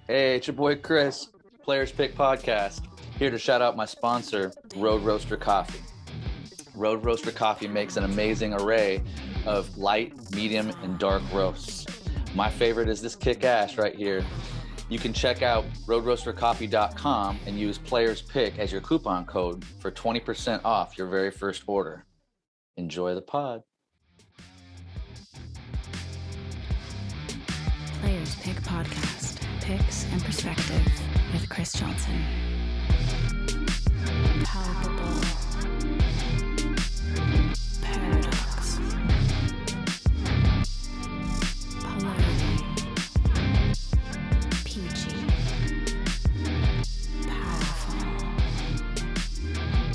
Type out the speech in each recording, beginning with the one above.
Hey, it's your boy Chrys, Players Pick Podcast, here to shout out my sponsor, Road Roaster Coffee. Road Roaster Coffee makes an amazing array of light, medium, and dark roasts. My favorite is this kick-ass right here. You can check out roadroastercoffee.com and use Players Pick as your coupon code for 20% off your very first order. Enjoy the pod. Players Pick Podcast, picks and perspective with Chrys Johnson. Palpable. Paradox. Polarity. Peachy. Powerful.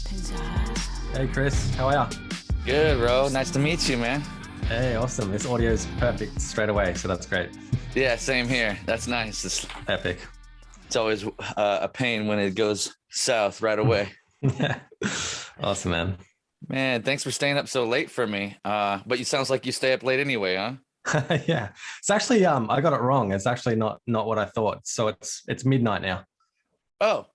Pizzazz. Hey Chris, how are you? Good, bro. Nice to meet you, man. Hey, awesome. This audio is perfect straight away, so that's great. Yeah, same here. That's nice. Epic. It's always a pain when it goes south right away. Yeah. Awesome, man. Man, thanks for staying up so late for me. But you sounds like you stay up late anyway, huh? Yeah. It's actually I got it wrong. It's actually not what I thought. So it's midnight now. Oh.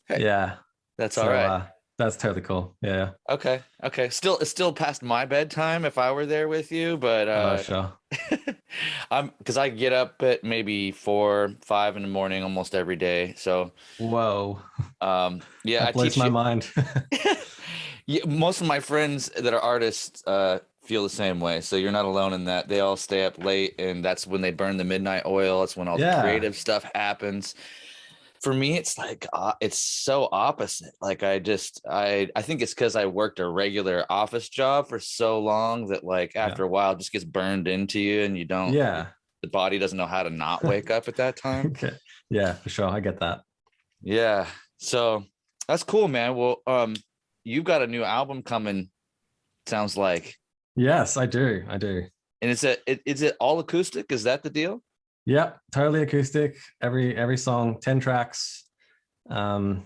Hey. Yeah. That's all right. That's totally cool. Yeah. Okay. It's still past my bedtime if I were there with you, but sure. because I get up at maybe 4, 5 in the morning almost every day. So whoa. Yeah, that blows my mind. Yeah, most of my friends that are artists feel the same way. So you're not alone in that. They all stay up late, and that's when they burn the midnight oil. That's when all the creative stuff happens. For me, it's like it's so opposite. Like I think it's because I worked a regular office job for so long that like after a while it just gets burned into you, and you don't. Yeah. The body doesn't know how to not wake up at that time. Okay. Yeah, for sure. I get that. Yeah. So that's cool, man. Well, you've got a new album coming. Sounds like. Yes, I do. And is it all acoustic? Is that the deal? Yep, totally acoustic. Every song, 10 tracks. A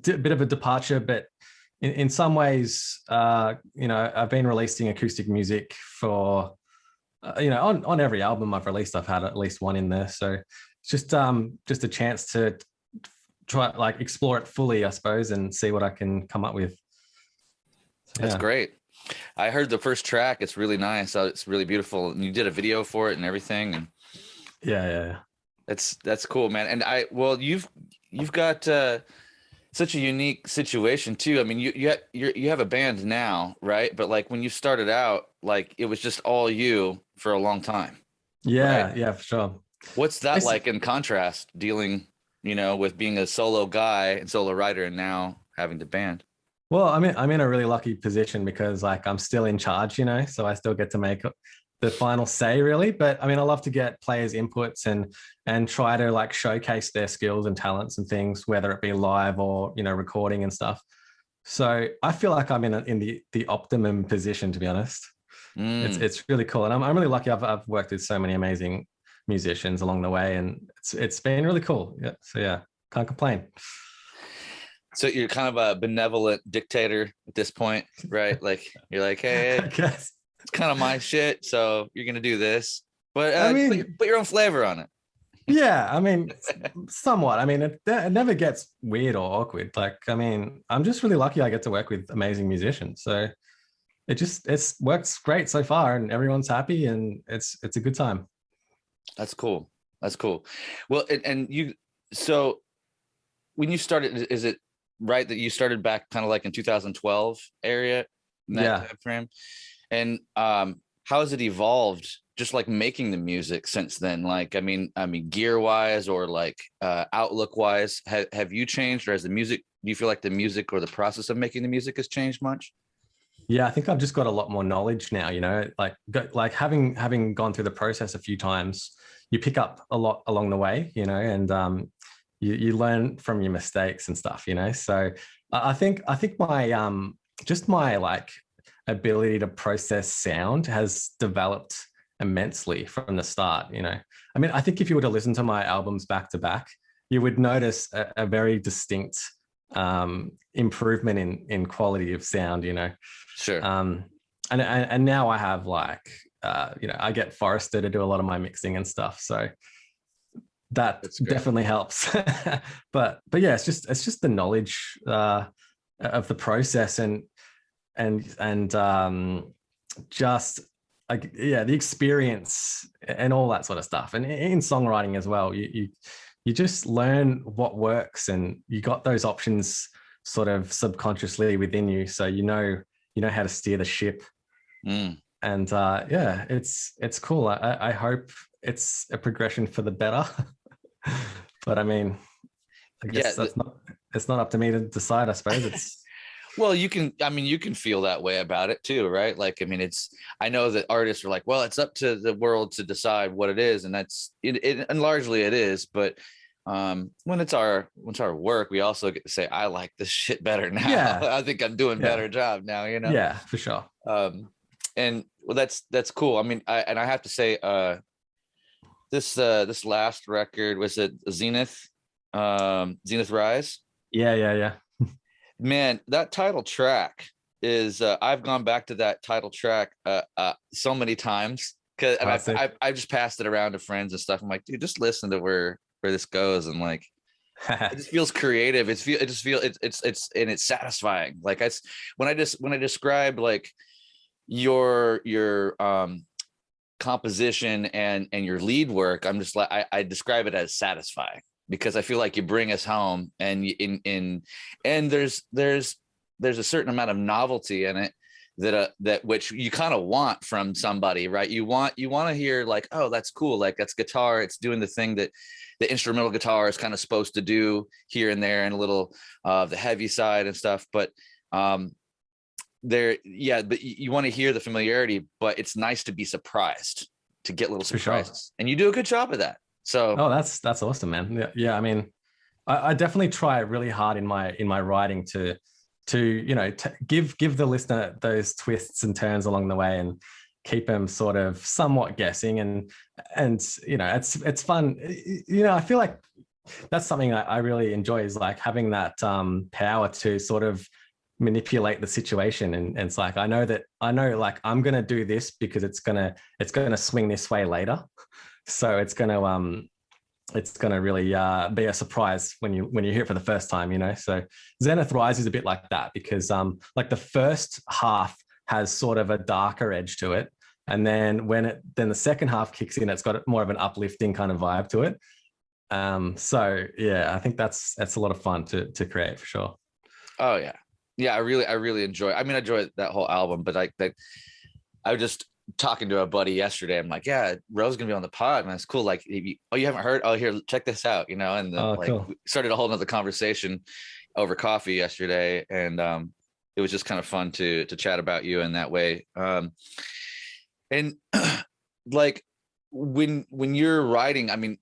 bit of a departure, but in some ways, I've been releasing acoustic music for, on every album I've released, I've had at least one in there. So it's just a chance to try like explore it fully, I suppose, and see what I can come up with. So, That's great. I heard the first track. It's really nice. It's really beautiful. And you did a video for it and everything. And yeah. That's cool, man. And you've got such a unique situation too. I mean, you have a band now, right? But like when you started out, like it was just all you for a long time. Yeah, right? Yeah, for sure. What's that like in contrast, dealing, with being a solo guy and solo writer and now having the band? Well, I'm in a really lucky position because like I'm still in charge, so I still get to make the final say really. But I mean, I love to get players' inputs and try to like showcase their skills and talents and things, whether it be live or, recording and stuff. So I feel like I'm in the optimum position, to be honest. It's really cool. And I'm really lucky. I've worked with so many amazing musicians along the way, and it's been really cool. Yeah. So yeah, can't complain. So you're kind of a benevolent dictator at this point, right? Like you're like, hey, I guess. It's kind of my shit, so you're gonna do this, but I mean, put your own flavor on it. Yeah, I mean, somewhat. I mean, it never gets weird or awkward. Like, I mean, I'm just really lucky I get to work with amazing musicians. So it works great so far, and everyone's happy, and it's a good time. That's cool. Well, so when you started, is it right that you started back kind of like in 2012 area, in that time frame? And how has it evolved, just like making the music since then? Like, I mean, gear wise or like outlook wise, have you changed, or has do you feel like the music or the process of making the music has changed much? Yeah, I think I've just got a lot more knowledge now, like having gone through the process a few times, you pick up a lot along the way, and you learn from your mistakes and stuff, So I think my like ability to process sound has developed immensely from the start. I mean, I think if you were to listen to my albums back to back, you would notice a very distinct improvement in quality of sound, Sure. And now I have like I get Forrester to do a lot of my mixing and stuff, so that definitely helps. but yeah, it's just the knowledge of the process and just like, yeah, the experience and all that sort of stuff. And in songwriting as well, you just learn what works, and you got those options sort of subconsciously within you, so you know how to steer the ship. And yeah, it's cool. I hope it's a progression for the better. But I mean, I guess it's not up to me to decide, I suppose. It's well, you can feel that way about it too, right? Like, I mean, I know that artists are like, well, it's up to the world to decide what it is, and that's it, and largely it is. But when it's our work, we also get to say, I like this shit better now. Yeah. I think I'm doing a better job now, you know? Yeah, for sure. And well, that's cool. I mean, I have to say, this last record, was it Zenith Rise? Yeah. Man, that title track is I've gone back to that title track so many times, because I've just passed it around to friends and stuff. I'm like, dude, just listen to where this goes, and like it just feels creative. It's satisfying. Like when I describe like your composition and your lead work, I'm just like, I describe it as satisfying, because I feel like you bring us home, and there's a certain amount of novelty in it that which you kind of want from somebody, right? You want to hear like, oh, that's cool, like that's guitar, it's doing the thing that the instrumental guitar is kind of supposed to do here and there, and a little the heavy side and stuff. But but you want to hear the familiarity, but it's nice to be surprised, to get little surprises. Sure. And you do a good job of that. So that's awesome, man. Yeah, I mean, I definitely try really hard in my writing to give the listener those twists and turns along the way, and keep them sort of somewhat guessing, and it's fun. I feel like that's something I really enjoy, is like having that power to sort of manipulate the situation, and it's like I know like I'm gonna do this because it's gonna swing this way later, so it's gonna really be a surprise when you hear it for the first time, so Zenith Rise is a bit like that, because like the first half has sort of a darker edge to it, and then then the second half kicks in, it's got more of an uplifting kind of vibe to it. So yeah, I think that's a lot of fun to create, for sure. Oh yeah, I really enjoy. I mean, I enjoy that whole album, but I was just talking to a buddy yesterday. I'm like, yeah, Ro's gonna be on the pod, man. It's cool. Like, you haven't heard? Oh, here, check this out. And then, cool. We started a whole nother conversation over coffee yesterday, and it was just kind of fun to chat about you in that way. And like when you're writing, I mean,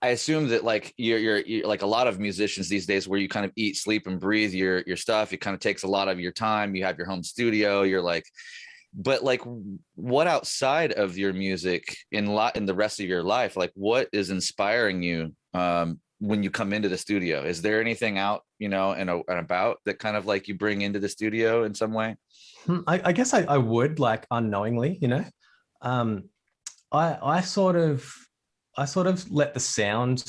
I assume that like you're like a lot of musicians these days, where you kind of eat, sleep, and breathe your stuff. It kind of takes a lot of your time. You have your home studio. You're like, but like, what outside of your music in the rest of your life, like what is inspiring you when you come into the studio? Is there anything out, and about that kind of like you bring into the studio in some way? I guess I would, like, unknowingly, I sort of let the sound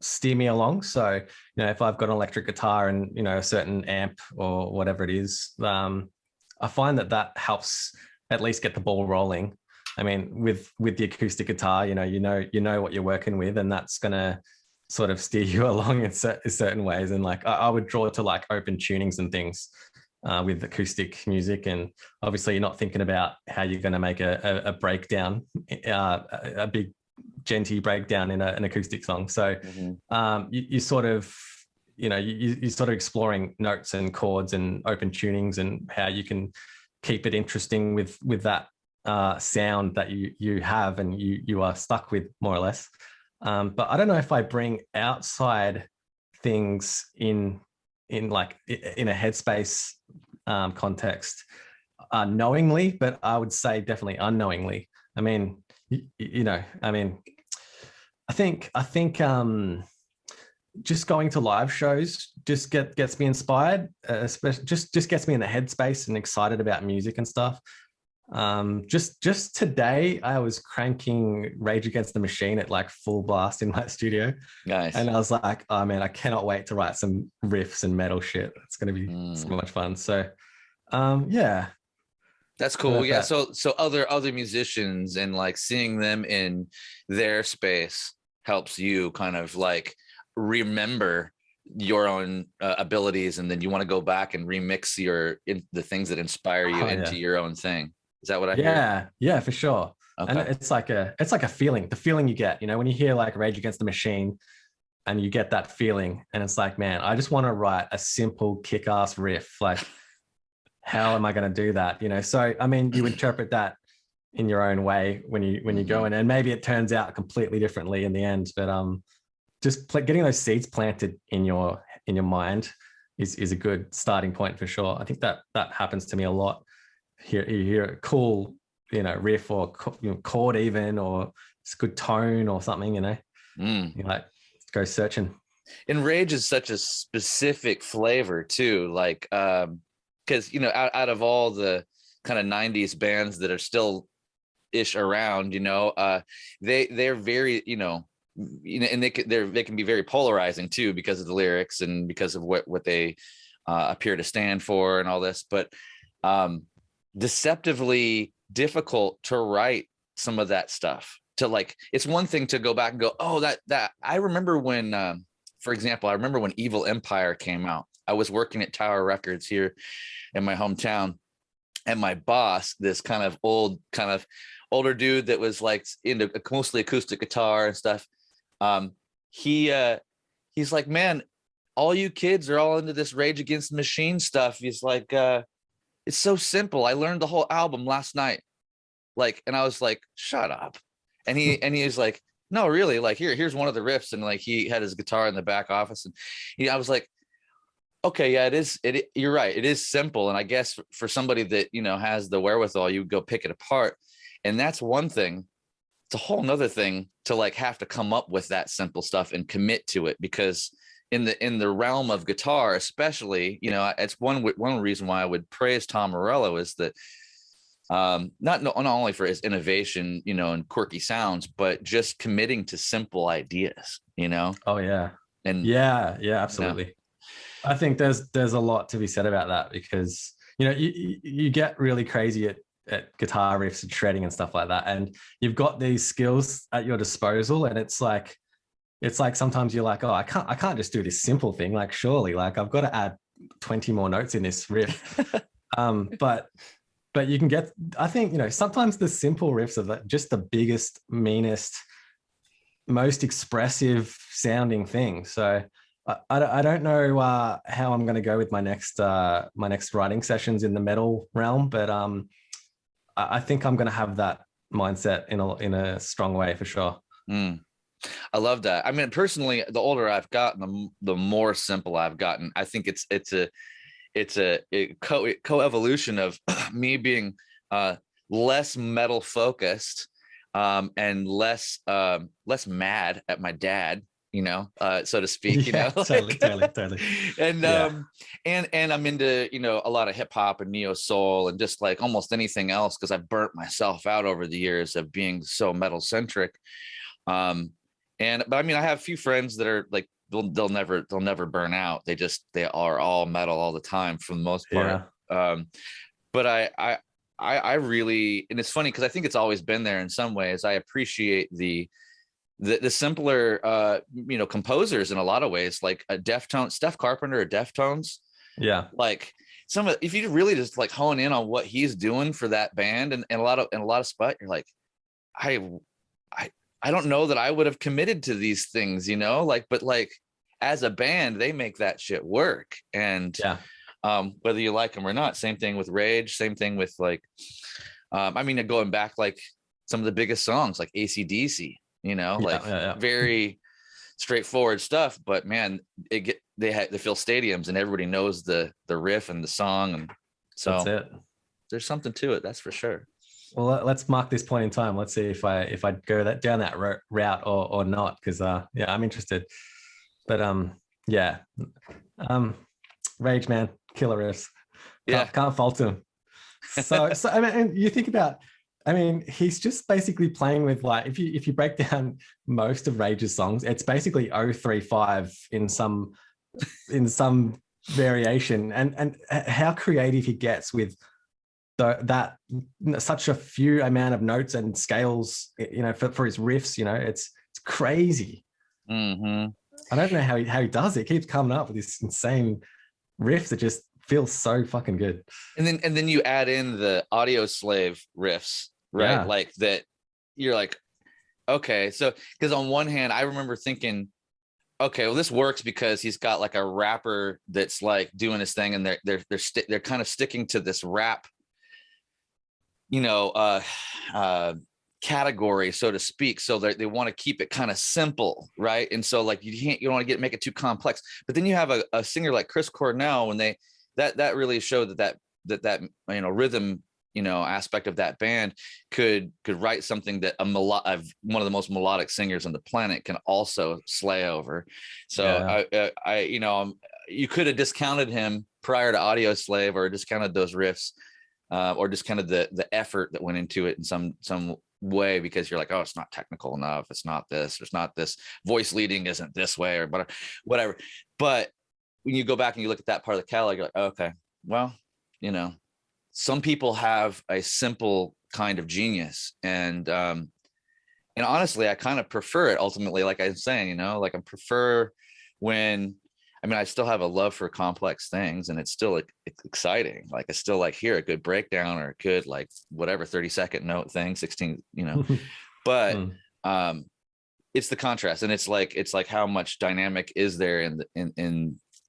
steer me along. So, if I've got an electric guitar and, a certain amp or whatever it is, I find that helps at least get the ball rolling. I mean, with the acoustic guitar, you know what you're working with, and that's going to sort of steer you along in certain ways. And like, I would draw to like open tunings and things with acoustic music. And obviously you're not thinking about how you're going to make a breakdown, a big genty breakdown in an acoustic song. So you sort of, you're sort of exploring notes and chords and open tunings, and how you can keep it interesting with that sound that you have and you are stuck with, more or less. But I don't know if I bring outside things in a headspace context knowingly, but I would say definitely unknowingly. I mean, I think just going to live shows just gets me inspired, especially just gets me in the headspace and excited about music and stuff. Just today, I was cranking Rage Against the Machine at like full blast in my studio, Nice. and I was like, oh man, I cannot wait to write some riffs and metal shit. It's gonna be so much fun. So, yeah, That's cool. Yeah. So other musicians and like seeing them in their space helps you kind of like remember your own abilities, and then you want to go back and remix the things that inspire you into your own thing. Is that what I hear? Yeah, for sure. Okay. And it's like a feeling, the feeling you get, when you hear like Rage Against the Machine and you get that feeling, and it's like, man, I just want to write a simple kick-ass riff. Like, how am I going to do that? So, I mean, you interpret that in your own way when you go in, and maybe it turns out completely differently in the end, but just getting those seeds planted in your mind is a good starting point for sure. I think that happens to me a lot. You hear a cool, riff or chord even, or it's a good tone or something, you're like, go searching. And Rage is such a specific flavor too, like because out of all the kind of 90s bands that are still ish around, they're very, and they can be very polarizing too, because of the lyrics and because of what they appear to stand for and all this, but deceptively difficult to write some of that stuff. To like, it's one thing to go back and go, oh, that I remember when for example, I remember when Evil Empire came out. I was working at Tower Records here in my hometown, and my boss, this kind of older dude that was like into mostly acoustic guitar and stuff, he's like, man, all you kids are all into this Rage Against the Machine stuff. He's like, it's so simple. I learned the whole album last night. Like, and I was like, shut up. And he was like, no, really, like, here's one of the riffs. And like, he had his guitar in the back office, and I was like, okay, yeah, you're right. It is simple. And I guess for somebody that, has the wherewithal, you would go pick it apart. And that's one thing. It's a whole nother thing to like have to come up with that simple stuff and commit to it, because in the realm of guitar, especially, it's one reason why I would praise Tom Morello is that not only for his innovation, and quirky sounds, but just committing to simple ideas, Oh yeah. And yeah, absolutely. I think there's a lot to be said about that, because you get really crazy at guitar riffs and shredding and stuff like that, and you've got these skills at your disposal, and it's like sometimes you're like, oh, I can't just do this simple thing, like surely, like I've got to add 20 more notes in this riff. But you can get, I think, sometimes the simple riffs are just the biggest, meanest, most expressive sounding thing. So I don't know how I'm going to go with my next writing sessions in the metal realm, but I think I'm going to have that mindset in a strong way for sure. I love that. I mean, personally, the older I've gotten, the more simple I've gotten. I think it's a co-evolution of me being less metal focused and less mad at my dad, so to speak, totally. And and I'm into, a lot of hip hop and neo soul and just like almost anything else, because I've burnt myself out over the years of being so metal centric. But I mean, I have a few friends that are like, they'll never burn out. They are all metal all the time for the most part. But I really, and it's funny because I think it's always been there in some ways. I appreciate the simpler composers in a lot of ways, like a Deftones, Steph Carpenter or Deftones. Yeah. Like if you really just like hone in on what he's doing for that band and a lot of spot, you're like, I don't know that I would have committed to these things, but like as a band, they make that shit work. And whether you like them or not, same thing with Rage, same thing with like, going back, like some of the biggest songs like AC/DC, very straightforward stuff, but man, they fill stadiums and everybody knows the riff and the song. And so that's it. There's something to it. That's for sure. Well, let's mark this point in time. Let's see if I go down that route or not, because I'm interested. But Rage, man, killer riffs. Can't fault him. So I mean, and you think about, I mean, he's just basically playing with, like, if you break down most of Rage's songs, it's basically 035 in some variation, and how creative he gets with that such a few amount of notes and scales, you know, for his riffs, you know, it's crazy. Mm-hmm. I don't know how he does it. He keeps coming up with this insane riffs that just feels so fucking good. And then you add in the Audio Slave riffs, right? Yeah. Like that, you're like, okay. So, because on one hand, I remember thinking, okay, well, this works because he's got like a rapper that's like doing his thing, and they're kind of sticking to this rap, you know, category, so to speak. So they want to keep it kind of simple, right? And so like you don't want to make it too complex. But then you have a singer like Chris Cornell, when that really showed that you know, rhythm, you know, aspect of that band could write something that one of the most melodic singers on the planet can also slay over. So yeah. I you know, you could have discounted him prior to Audio Slave, or discounted those riffs, or discounted the effort that went into it in some way, because you're like, oh, it's not technical enough, it's not this, there's not this voice leading isn't this way, or whatever. But when you go back and you look at that part of the catalog, you're like, oh, okay, well, you know, some people have a simple kind of genius, and honestly, I kind of prefer it ultimately. Like I'm saying, you know, like I prefer when, I mean, I still have a love for complex things, and it's still exciting. Like I still like hear a good breakdown, or a good, like, whatever 30-second note thing, 16, you know, but it's the contrast, and it's like how much dynamic is there in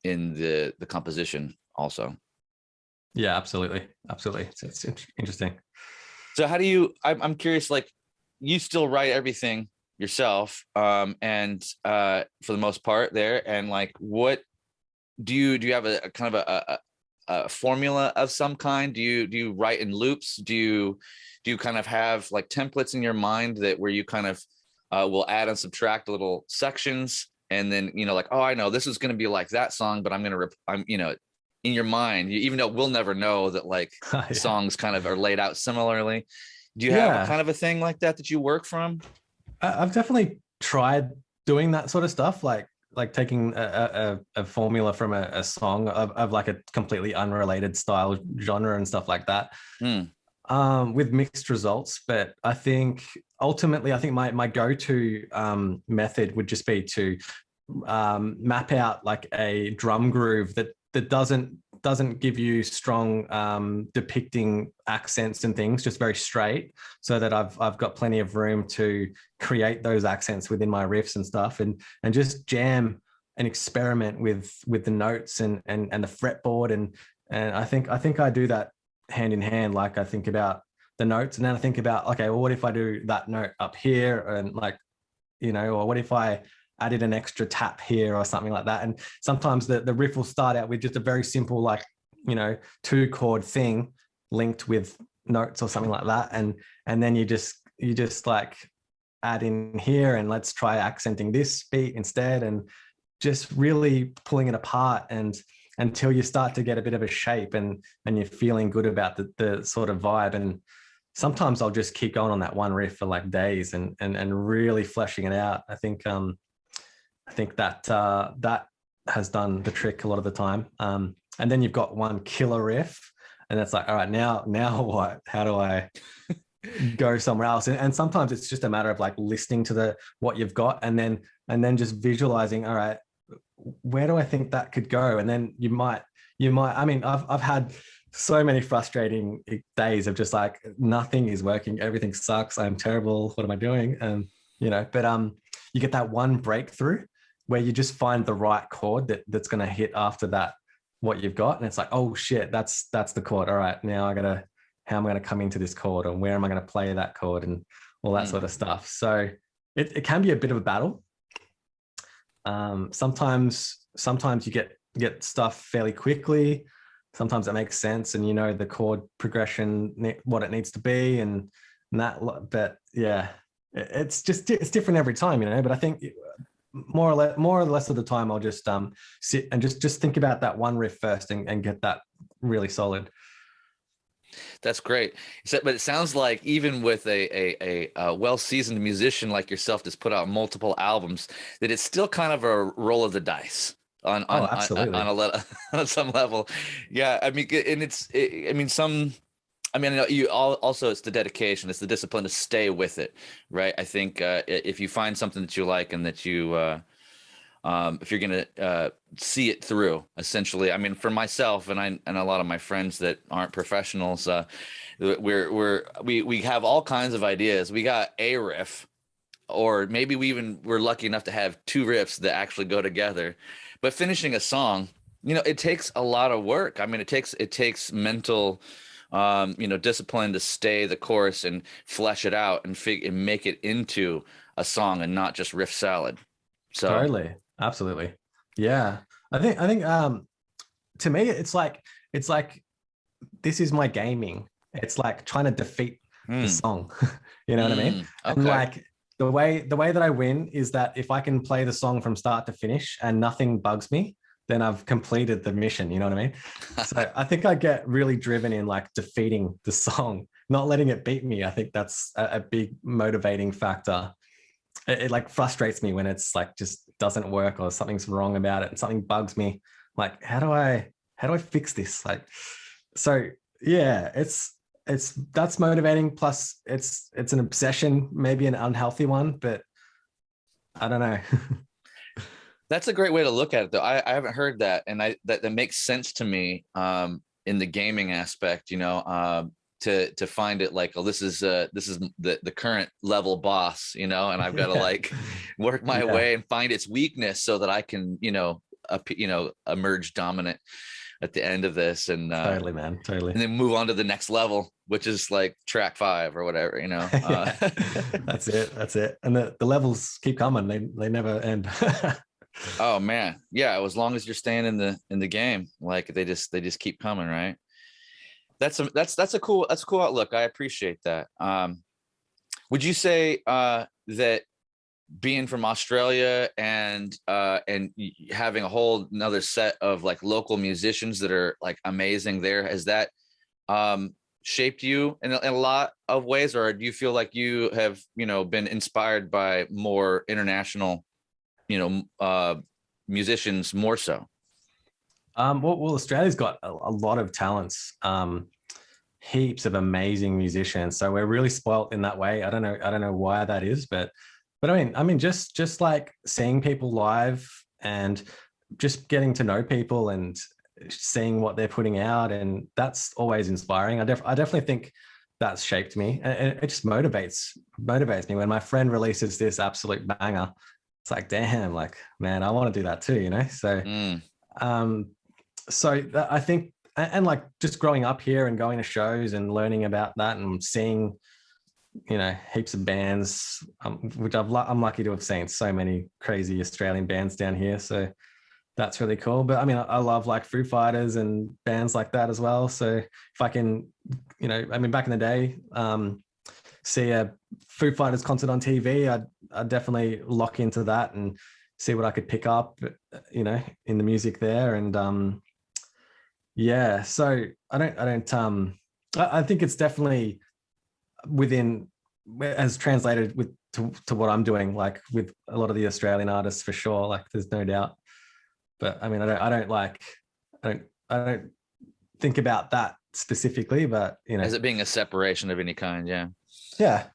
the composition also. Yeah, absolutely. It's interesting. So how do you, I'm curious, like, you still write everything yourself, and for the most part there, and like, what do you have a kind of a formula of some kind? Do you write in loops? Do you kind of have like templates in your mind that where you kind of will add and subtract little sections, and then, you know, like, oh, I know this is going to be like that song, but I'm you know, in your mind, even though we'll never know that, like, Yeah. songs kind of are laid out similarly. Do you have a kind of a thing like that you work from? I've definitely tried doing that sort of stuff, like taking a formula from a song of like a completely unrelated style genre and stuff like that, with mixed results. But I think ultimately, my go-to method would just be to map out like a drum groove that doesn't give you strong depicting accents and things, just very straight, so that I've got plenty of room to create those accents within my riffs and stuff, and just jam and experiment with the notes and the fretboard, and I think I do that hand in hand. Like I think about the notes, and then I think about, okay, well, what if I do that note up here, and like, you know, or what if I added an extra tap here or something like that. And sometimes the riff will start out with just a very simple, like, you know, 2-chord thing linked with notes or something like that. And then you just like add in here, and let's try accenting this beat instead, and just really pulling it apart, and until you start to get a bit of a shape, and you're feeling good about the sort of vibe. And sometimes I'll just keep going on that one riff for like days and really fleshing it out. I think that that has done the trick a lot of the time. And then you've got one killer riff, and it's like, all right, now what? How do I go somewhere else? And sometimes it's just a matter of like listening to what you've got, and then just visualizing, all right, where do I think that could go? And then you might. I mean, I've had so many frustrating days of just like, nothing is working, everything sucks, I'm terrible, what am I doing? And you know, but you get that one breakthrough where you just find the right chord that's going to hit after that, what you've got. And it's like, oh shit, that's the chord. All right, now how am I going to come into this chord, and where am I going to play that chord, and all that sort of stuff. So it can be a bit of a battle. Sometimes you get stuff fairly quickly. Sometimes it makes sense, and you know the chord progression, what it needs to be, and that. But yeah, it's different every time, you know. But I think more or less of the time, I'll just sit and just think about that one riff first, and get that really solid. That's great. But it sounds like even with a well-seasoned musician like yourself that's put out multiple albums, that it's still kind of a roll of the dice Oh, on absolutely. on some level. Yeah, I mean, and I mean, I mean, I know you also it's the dedication, it's the discipline to stay with it, right? I think if you find something that you like and that you if you're going to see it through, essentially. I mean, for myself and a lot of my friends that aren't professionals, we have all kinds of ideas. We got a riff, or maybe we're lucky enough to have two riffs that actually go together. But finishing a song, it takes a lot of work. I mean, it takes mental discipline to stay the course and flesh it out and make it into a song and not just riff salad. So Totally. Absolutely. Yeah. I think to me it's like this is my gaming. It's like trying to defeat the song. You know what I mean? And okay. like the way that I win is that if I can play the song from start to finish and nothing bugs me, then I've completed the mission. You know what I mean? So I think I get really driven in like defeating the song, not letting it beat me. I think that's a big motivating factor. It like frustrates me when it's like just doesn't work or something's wrong about it and something bugs me. Like, how do I fix this? Like, so yeah, it's that's motivating. Plus it's an obsession, maybe an unhealthy one, but I don't know. That's a great way to look at it, though. I haven't heard that, and that makes sense to me in the gaming aspect. To find it like, oh, this is the current level boss, and I've got to Yeah. like work my Yeah, way and find its weakness so that I can emerge dominant at the end of this, totally, man. Totally. and then move on to the next level, which is like track 5 or whatever. Yeah. That's it. That's it. And the levels keep coming. They never end. Oh man, yeah. As long as you're staying in the game, like they just keep coming, right? That's a cool outlook. I appreciate that. Would you say that being from Australia and having a whole another set of like local musicians that are like amazing there, has that shaped you in a lot of ways, or do you feel like you have been inspired by more international musicians more so? Well, Australia's got a lot of talents, heaps of amazing musicians. So we're really spoilt in that way. I don't know why that is, but I mean, just like seeing people live and just getting to know people and seeing what they're putting out, and that's always inspiring. I definitely think that's shaped me, and it just motivates me when my friend releases this absolute banger. It's like, damn, like, man, I want to do that too, So, um, I think, and like just growing up here and going to shows and learning about that and seeing, heaps of bands, which I'm lucky to have seen so many crazy Australian bands down here. So that's really cool. But I mean, I love like Foo Fighters and bands like that as well. So if I can, I mean, back in the day, see a Foo Fighters concert on TV, I'd definitely lock into that and see what I could pick up, in the music there. And yeah, so I think it's definitely within, as translated to what I'm doing, like with a lot of the Australian artists for sure. Like there's no doubt. But I mean, I don't think about that specifically, but As it being a separation of any kind, yeah. Yeah.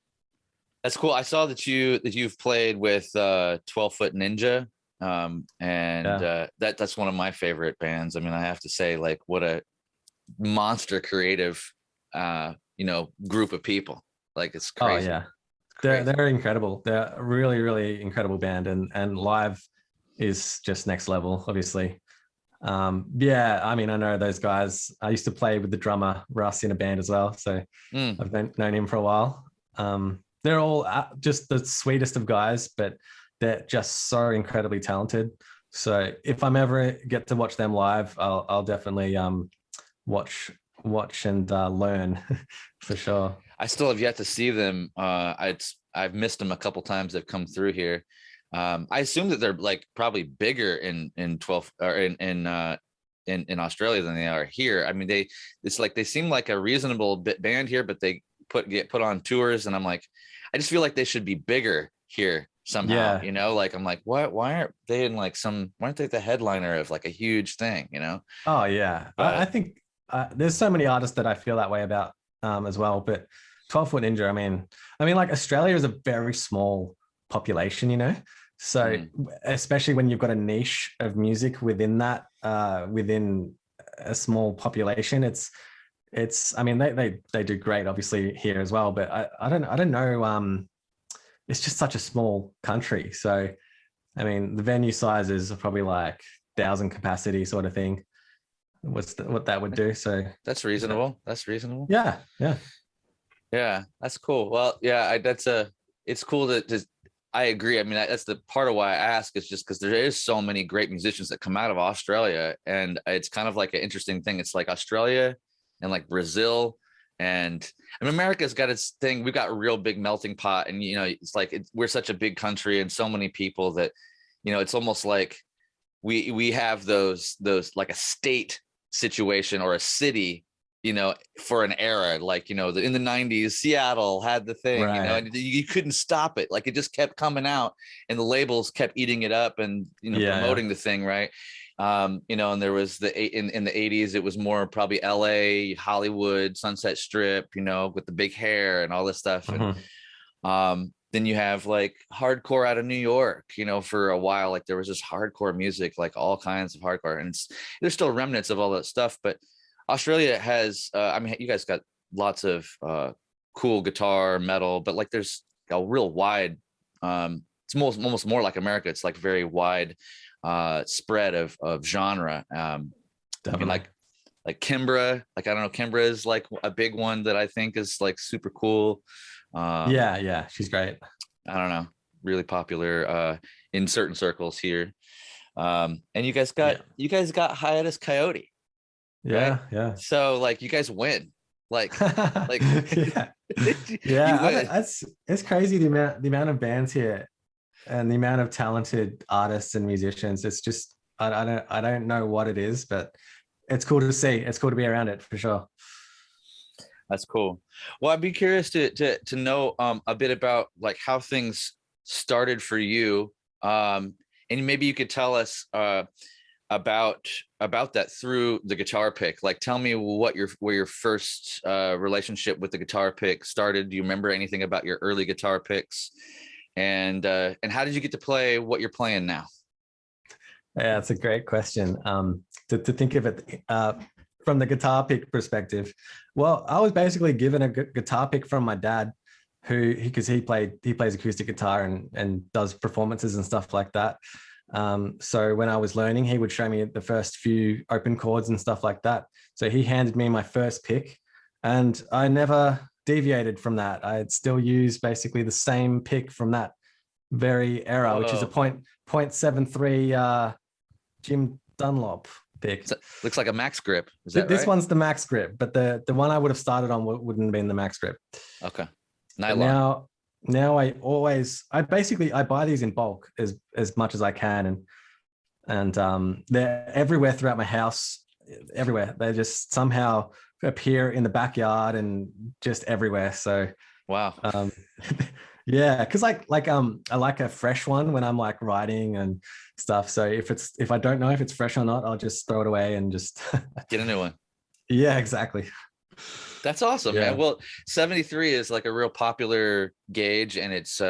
That's cool. I saw that you've played with 12-Foot Ninja. That's one of my favorite bands. I mean, I have to say, like, what a monster creative group of people. Like, it's crazy. Oh yeah. They're incredible. They're a really, really incredible band, and live is just next level, obviously. Yeah, I mean, I know those guys. I used to play with the drummer Russ in a band as well, so I've known him for a while. They're all just the sweetest of guys, but they're just so incredibly talented. So if I'm ever get to watch them live, I'll definitely watch and learn for sure. I still have yet to see them. I've missed them a couple times. They've come through here. I assume that they're like probably bigger in 12 or in in Australia than they are here. I mean, it's like they seem like a reasonable band here, but they get put on tours, and I'm like, I just feel like they should be bigger here somehow. Like I'm like, what? Why aren't they in like why aren't they the headliner of like a huge thing? Oh yeah, I think there's so many artists that I feel that way about as well. But 12 Foot Ninja, I mean, like Australia is a very small population, so especially when you've got a niche of music within that, within a small population, I mean, they do great obviously here as well, but I don't know. It's just such a small country. So, I mean, the venue sizes are probably like 1,000 capacity sort of thing. What that would do. So that's reasonable. That's reasonable. Yeah. That's cool. Well, yeah, it's cool to I agree. I mean, that's the part of why I ask, is just because there is so many great musicians that come out of Australia, and it's kind of like an interesting thing. It's like Australia and like Brazil, and I mean, America's got its thing. We've got a real big melting pot, and it's like we're such a big country and so many people that it's almost like we have those like a state situation or a city for an era, like in the 90s Seattle had the thing, right. And you couldn't stop it. Like it just kept coming out, and the labels kept eating it up and promoting the thing, right? And there was in the 80s it was more probably LA, Hollywood, Sunset Strip, with the big hair and all this stuff. And then you have like hardcore out of New York, for a while. Like there was this hardcore music, like all kinds of hardcore, and there's still remnants of all that stuff. But Australia has, I mean, you guys got lots of cool guitar, metal, but like there's a real wide, it's almost more like America. It's like very wide spread of genre. I mean, like Kimbra, like I don't know, Kimbra is like a big one that I think is like super cool. Yeah, she's great. I don't know, really popular in certain circles here. And you guys got Hiatus Coyote. Yeah, right? yeah. So like you guys win. Like yeah. It's crazy the amount of bands here and the amount of talented artists and musicians. It's just I don't know what it is, but it's cool to see. It's cool to be around it for sure. That's cool. Well, I'd be curious to know a bit about like how things started for you, and maybe you could tell us about that through the guitar pick. Like, tell me where your first relationship with the guitar pick started. Do you remember anything about your early guitar picks, and how did you get to play what you're playing now? Yeah, that's a great question. To think of it from the guitar pick perspective. Well, I was basically given a guitar pick from my dad, because he plays acoustic guitar and does performances and stuff like that. So when I was learning, he would show me the first few open chords and stuff like that. So he handed me my first pick, and I never deviated from that. I had still used basically the same pick from that very era, which is a .73 Jim Dunlop pick. So, looks like a max grip. Is that this right? one's the max grip, but the one I would have started on wouldn't have been the max grip. Okay. Nylon. Now I buy these in bulk as much as I can, and they're everywhere throughout my house, everywhere. They just somehow appear in the backyard and just everywhere. So wow. Yeah, because I like a fresh one when I'm like writing and stuff. So if I don't know if it's fresh or not, I'll just throw it away and just get a new one. Yeah, exactly. That's awesome, man. Well, 73 is like a real popular gauge, and it's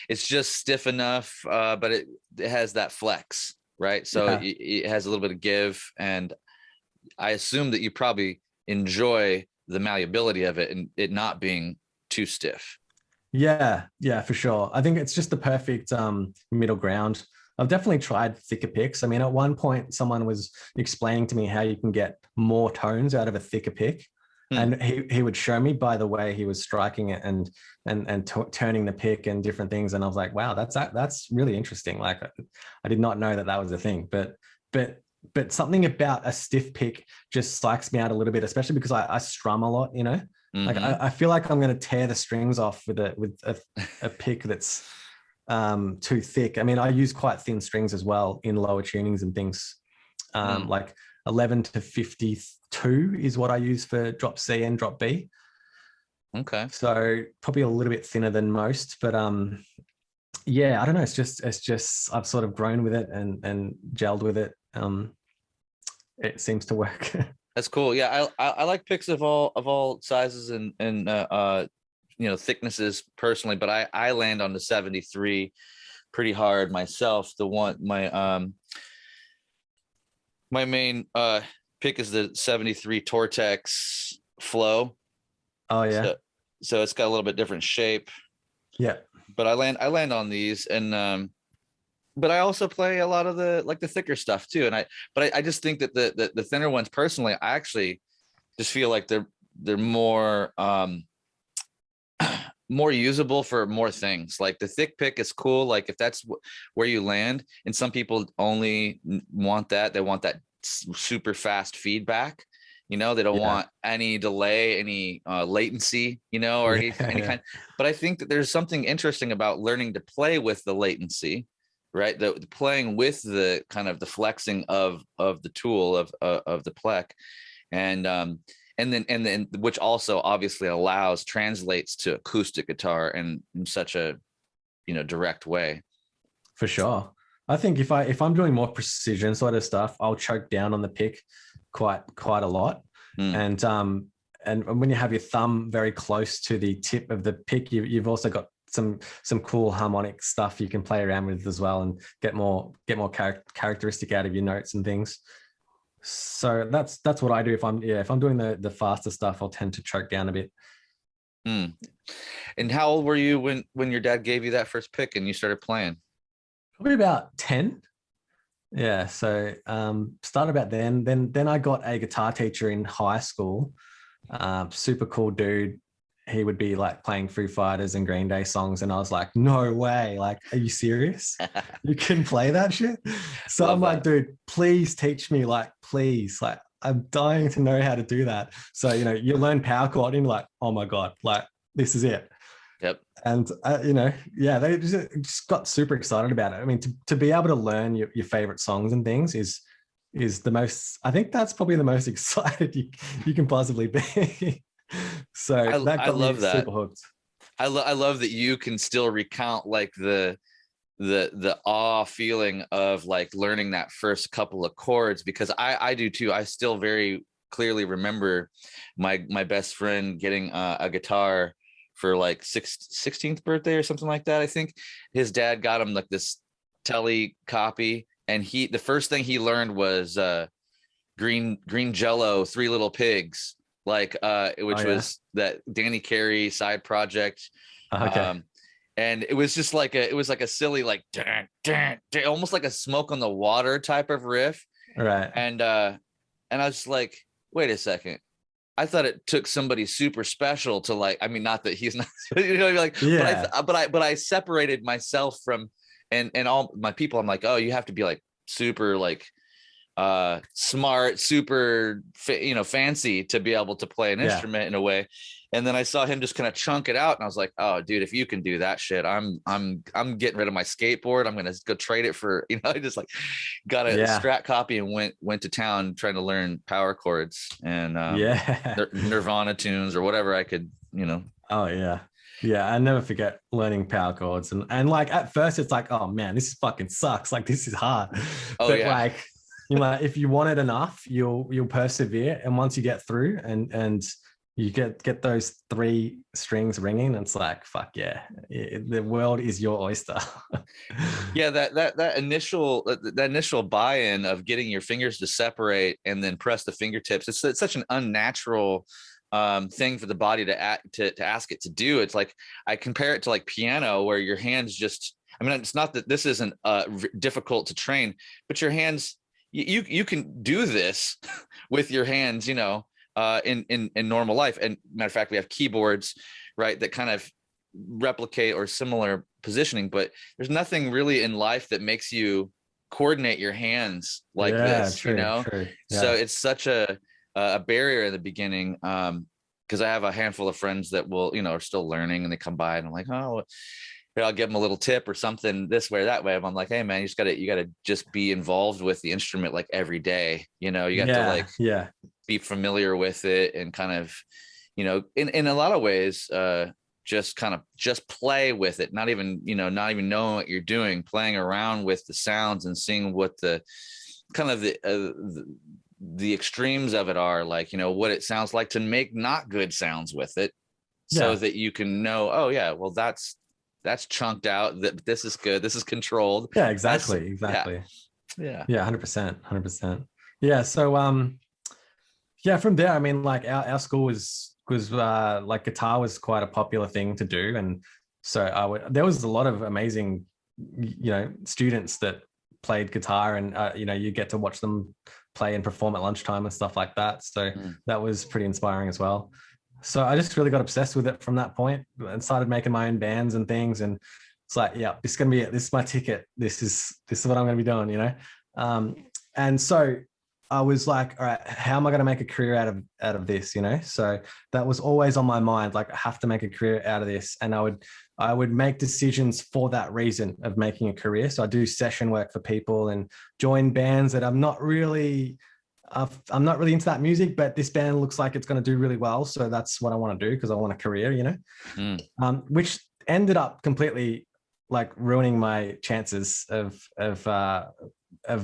just stiff enough, but it has that flex, right? So it has a little bit of give, and I assume that you probably enjoy the malleability of it and it not being too stiff. Yeah, for sure. I think it's just the perfect middle ground. I've definitely tried thicker picks. I mean, at one point, someone was explaining to me how you can get more tones out of a thicker pick. And he would show me by the way he was striking it and turning the pick and different things. And I was like, wow, that's really interesting. Like I did not know that was a thing, but something about a stiff pick just psychs me out a little bit, especially because I strum a lot, like I feel like I'm going to tear the strings off with a pick that's too thick. I mean, I use quite thin strings as well in lower tunings and things. Like 11 to 52 is what I use for drop C and drop B. Okay. So probably a little bit thinner than most, but yeah, I don't know. It's just I've sort of grown with it and gelled with it. It seems to work. That's cool. Yeah, I like picks of all sizes and thicknesses personally, but I land on the 73 pretty hard myself. My main pick is the 73 Tortex Flow. Oh yeah. So it's got a little bit different shape. Yeah. But I land on these, and but I also play a lot of the thicker stuff too. And I just think that the thinner ones personally, I actually just feel like they're more more usable for more things. Like the thick pick is cool, like if that's where you land, and some people only want that. They want that super fast feedback. They don't want any delay, any latency, or any kind. But I think that there's something interesting about learning to play with the latency, right? The playing with the kind of the flexing of the tool of the plec, and then which also obviously translates to acoustic guitar in such a direct way. For sure. I think if I'm doing more precision sort of stuff, I'll choke down on the pick quite a lot. And when you have your thumb very close to the tip of the pick, you've also got some cool harmonic stuff you can play around with as well, and get more characteristic out of your notes and things. So that's what I do. If I'm doing the faster stuff, I'll tend to choke down a bit. And how old were you when your dad gave you that first pick and you started playing? Probably about 10. Yeah, so started about then. Then I got a guitar teacher in high school. Super cool dude. He would be like playing Foo Fighters and Green Day songs, and I was like, no way! Like, are you serious? You can play that shit? So I'm like, dude, please teach me. Like, please, like, I'm dying to know how to do that. So you learn power chording, like, oh my god, like this is it. Yep. And they just got super excited about it. I mean, to be able to learn your favorite songs and things is the most. I think that's probably the most excited you can possibly be. So I love that. Super hooked. I love that you can still recount like the awe feeling of like learning that first couple of chords, because I do too. I still very clearly remember my best friend getting a guitar for like 16th birthday or something like that. I think his dad got him like this Telly copy, and the first thing he learned was green Jello, Three Little Pigs, which was that Danny Carey side project. Okay. And it was just like a silly like almost like a Smoke on the Water type of riff. Right. And I was just like, wait a second. I thought it took somebody super special to like, I mean, not that he's not, like, yeah. But I separated myself from, and all my people. I'm like, oh, you have to be like super like smart, super fancy to be able to play an instrument in a way. And then I saw him just kind of chunk it out, and I was like, oh dude, if you can do that shit, I'm getting rid of my skateboard. I'm gonna go trade it for, I just like got a Strat copy and went to town trying to learn power chords and Nirvana tunes or whatever I could, Oh yeah. Yeah, I never forget learning power chords, and like at first it's like, oh man, this fucking sucks. Like this is hard. Like, if you want it enough, you'll persevere, and once you get through and you get those 3 strings ringing, and it's like, fuck yeah, the world is your oyster. Yeah, that initial buy-in of getting your fingers to separate and then press the fingertips, it's such an unnatural thing for the body to ask it to do. It's like, I compare it to like piano, where your hands just, I mean, it's not that this isn't difficult to train, but your hands, you can do this with your hands, in normal life. And matter of fact, we have keyboards, right, that kind of replicate or similar positioning, but there's nothing really in life that makes you coordinate your hands like this, true, True. Yeah. So it's such a barrier in the beginning, because I have a handful of friends that will, are still learning, and they come by and I'm like, oh, here, I'll give them a little tip or something this way or that way. I'm like, hey man, you gotta just be involved with the instrument like every day. You know, you have to like be familiar with it and kind of, you know, in a lot of ways, just play with it, not even knowing what you're doing, playing around with the sounds and seeing what the kind of the extremes of it are, like, you know, what it sounds like to make not good sounds with it, so that you can know, oh yeah, well that's chunked out, that this is good, this is controlled. Exactly. Yeah, 100%. Yeah, so from there, I mean, like our school was like guitar was quite a popular thing to do, and so there was a lot of amazing, you know, students that played guitar, and you know, you get to watch them play and perform at lunchtime and stuff like that. So that was pretty inspiring as well. So I just really got obsessed with it from that point and started making my own bands and things. And it's like, yeah, this is gonna be it. This is my ticket. This is what I'm gonna be doing, you know. And so I was like, all right, how am I going to make a career out of this, you know? So that was always on my mind. Like, I have to make a career out of this. And I would make decisions for that reason of making a career. So I do session work for people and join bands that I'm not really into that music, but this band looks like it's going to do really well. So that's what I want to do, because I want a career, you know, which ended up completely like ruining my chances of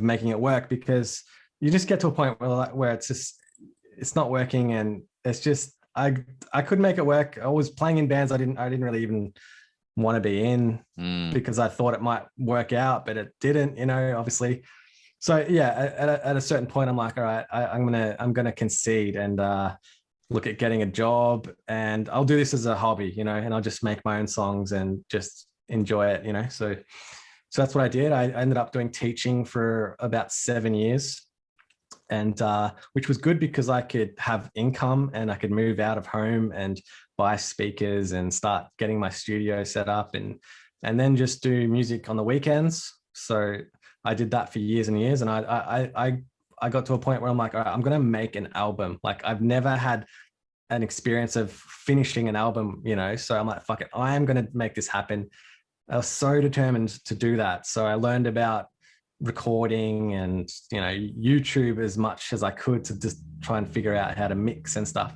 making it work, because you just get to a point where it's not working, and it's just I couldn't make it work. I was playing in bands I didn't really even want to be in, because I thought it might work out, but it didn't, you know, obviously. So yeah, at a certain point, I'm like, all right, I'm gonna concede and look at getting a job, and I'll do this as a hobby, you know, and I'll just make my own songs and just enjoy it, you know. So that's what I did. I ended up doing teaching for about 7 years. And which was good, because I could have income and I could move out of home and buy speakers and start getting my studio set up, and then just do music on the weekends. So I did that for years and years, and I got to a point where I'm like, all right, I'm going to make an album. Like, I've never had an experience of finishing an album, you know, so I'm like, fuck it, I am going to make this happen. I was so determined to do that. So I learned about recording and, you know, YouTube as much as I could to just try and figure out how to mix and stuff.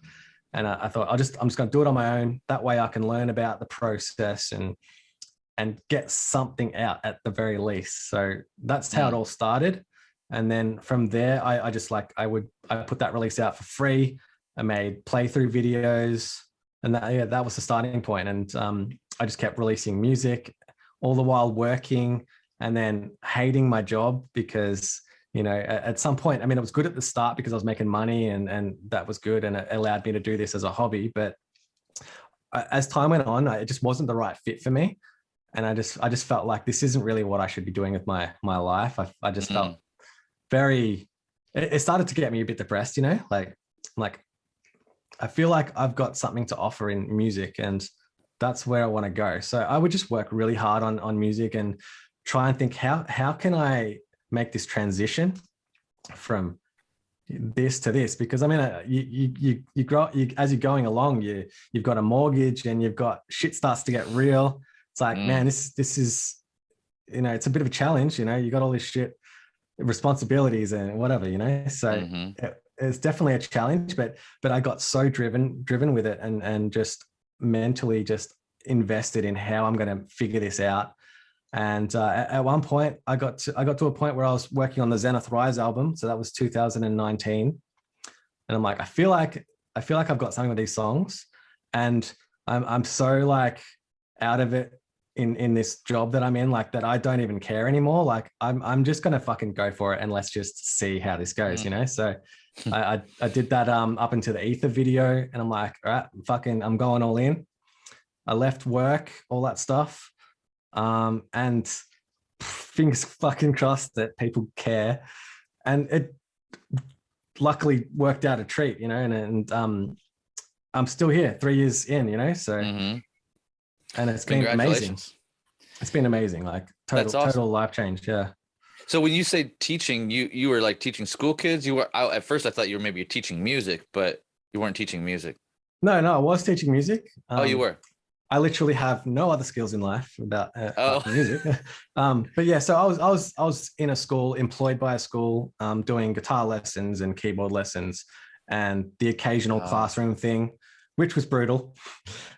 And I thought I'm just going to do it on my own. That way I can learn about the process and get something out at the very least. So that's how it all started. And then from there, I just like, I put that release out for free. I made playthrough videos, and that was the starting point. And I just kept releasing music all the while working, and then hating my job, because, you know, at some point, I mean, it was good at the start because I was making money, and that was good, and it allowed me to do this as a hobby. But as time went on, it just wasn't the right fit for me. And I just felt like this isn't really what I should be doing with my life. I just felt it started to get me a bit depressed, you know, like I feel like I've got something to offer in music, and that's where I want to go. So I would just work really hard on music and try and think, how can I make this transition from this to this? Because I mean, you grow, as you're going along, you've got a mortgage, and you've got shit starts to get real. It's like, man, this is, you know, it's a bit of a challenge, you know, you got all this shit, responsibilities and whatever, you know. So it's definitely a challenge, but I got so driven with it, and just mentally just invested in how I'm going to figure this out. And at one point, I got to a point where I was working on the Zenith Rise album. So that was 2019, and I'm like, I feel like I've got something with these songs, and I'm so like out of it in this job that I'm in, like, that I don't even care anymore. Like, I'm just gonna fucking go for it, and let's just see how this goes, you know. So I did that up into the Ether video, and I'm like, all right, I'm going all in. I left work, all that stuff. And fingers fucking crossed that people care, and it luckily worked out a treat, you know, and I'm still here 3 years in, you know, so and it's been amazing. It's been amazing, like total life change. Yeah. So when you say teaching, you were like teaching school kids? You were at first I thought you were maybe teaching music, but you weren't teaching music. No, I was teaching music. Oh, you were? I literally have no other skills in life about Oh, music. But yeah, so I was in a school, employed by a school, doing guitar lessons and keyboard lessons, and the occasional classroom thing, which was brutal,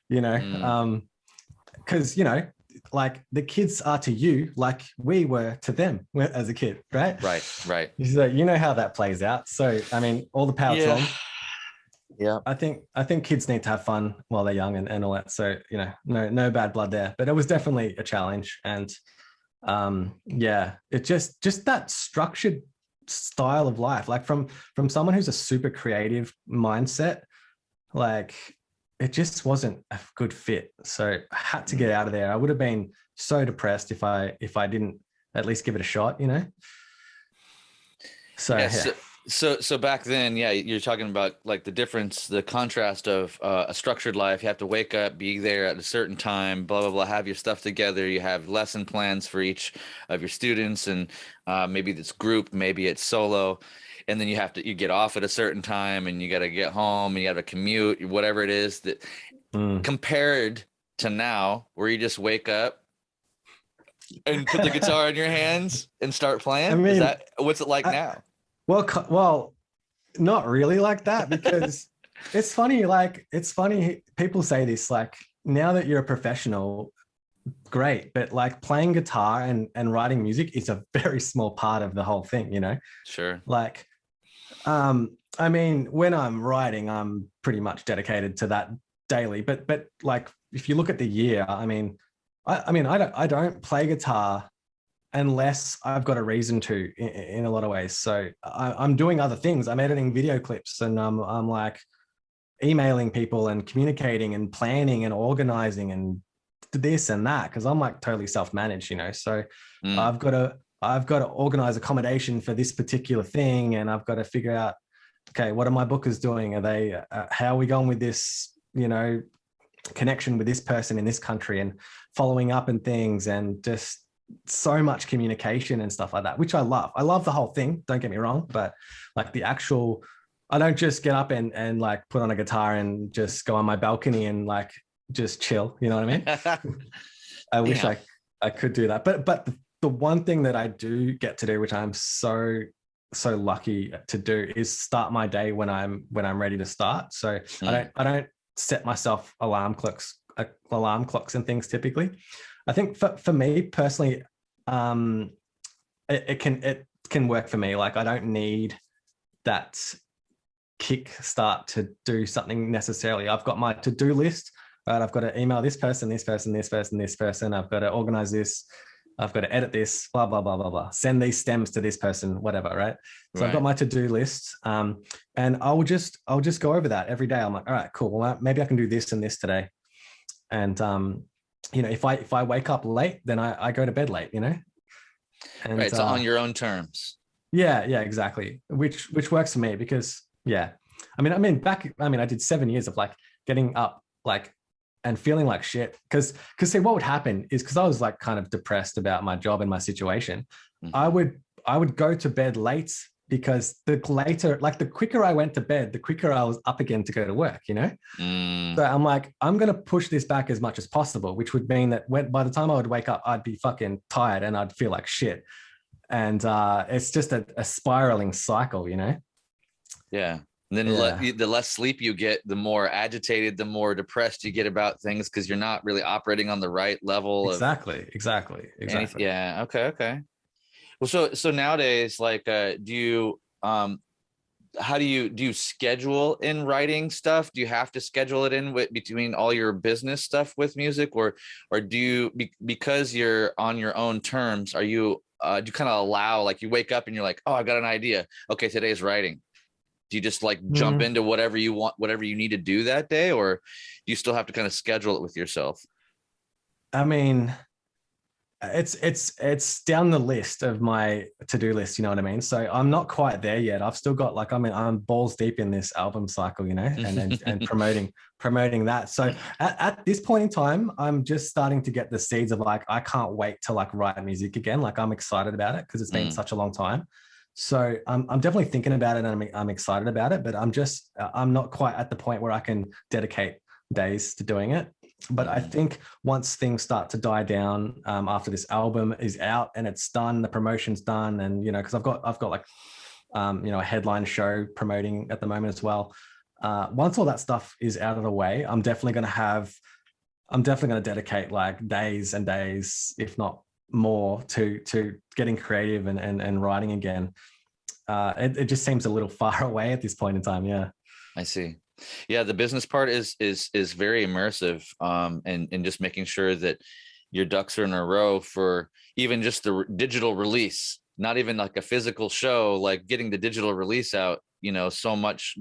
you know, because like the kids are to you like we were to them as a kid, right? right. So you know how that plays out. So I mean, all the power to Yeah. them. Yeah. I think kids need to have fun while they're young and all that. So, no bad blood there, but it was definitely a challenge. And yeah, it just that structured style of life, like from someone who's a super creative mindset, like it just wasn't a good fit. So I had to get out of there. I would have been so depressed if I didn't at least give it a shot, So Yeah. yeah. So back then, yeah, you're talking about like the difference, the contrast of a structured life. You have to wake up, be there at a certain time, blah, blah, blah, have your stuff together. You have lesson plans for each of your students, and maybe it's group, maybe it's solo. And then you get off at a certain time, and you got to get home, and you have a commute, whatever it is that compared to now, where you just wake up and put the guitar in your hands and start playing. I mean, what's it like now? Well, not really like that, because it's funny. Like, it's funny. People say this, like, now that you're a professional, great. But like playing guitar and writing music is a very small part of the whole thing, Sure. Like, I mean, when I'm writing, I'm pretty much dedicated to that daily. But like, if you look at the year, I mean, I don't play guitar unless I've got a reason to in a lot of ways. So I'm doing other things. I'm editing video clips, and I'm like emailing people and communicating and planning and organizing and this and that, because I'm like totally self-managed, So I've got to organize accommodation for this particular thing, and I've got to figure out, okay, what are my bookers doing? Are they how are we going with this, connection with this person in this country, and following up and things, and just so much communication and stuff like that, which I love. I love the whole thing, don't get me wrong, but like the actual, I don't just get up and like put on a guitar and just go on my balcony and like just chill, you know what I mean? I wish I could do that, but the one thing that I do get to do, which I'm so lucky to do, is start my day when I'm ready to start. So I don't set myself alarm clocks and things typically. I think for me personally, it can work for me. Like, I don't need that kick start to do something necessarily. I've got my to-do list, right? I've got to email this person, this person, this person, this person. I've got to organize this. I've got to edit this, blah, blah, blah, blah, blah. Send these stems to this person, whatever, right? So I've got my to-do list, and I'll just go over that every day. I'm like, all right, cool. Well, maybe I can do this and this today. And if I wake up late, then I go to bed late, And right, it's on your own terms. Yeah, exactly. Which works for me, because I did 7 years of like getting up like and feeling like shit. Because see, what would happen is, because I was like kind of depressed about my job and my situation, I would go to bed late, because the quicker I went to bed, the quicker I was up again to go to work, So I'm like, I'm going to push this back as much as possible, which would mean that by the time I would wake up, I'd be fucking tired and I'd feel like shit. And it's just a spiraling cycle, Yeah. And then the less sleep you get, the more agitated, the more depressed you get about things, because you're not really operating on the right level. Exactly. Yeah. Okay. Well, so nowadays, like, do you how do you schedule in writing stuff? Do you have to schedule it in between all your business stuff with music, or do you, because you're on your own terms, are you do you kind of allow, like, you wake up and you're like, oh, I got an idea, okay, today's writing? Do you just like jump into whatever you want, whatever you need to do that day, or do you still have to kind of schedule it with yourself? I mean, it's down the list of my to-do list, you know what I mean? So I'm not quite there yet. I've still got I'm balls deep in this album cycle, and promoting that. So at this point in time, I'm just starting to get the seeds of like, I can't wait to like write music again. Like, I'm excited about it because it's been such a long time. So I'm definitely thinking about it, and I'm excited about it, but I'm not quite at the point where I can dedicate days to doing it. But I think once things start to die down, after this album is out and it's done, the promotion's done, and because I've got like a headline show promoting at the moment as well. Once all that stuff is out of the way, I'm definitely going to dedicate like days and days, if not more, to getting creative and writing again. It just seems a little far away at this point in time. Yeah. I see. Yeah, the business part is very immersive, and just making sure that your ducks are in a row for even just the digital release, not even like a physical show, like getting the digital release out. So much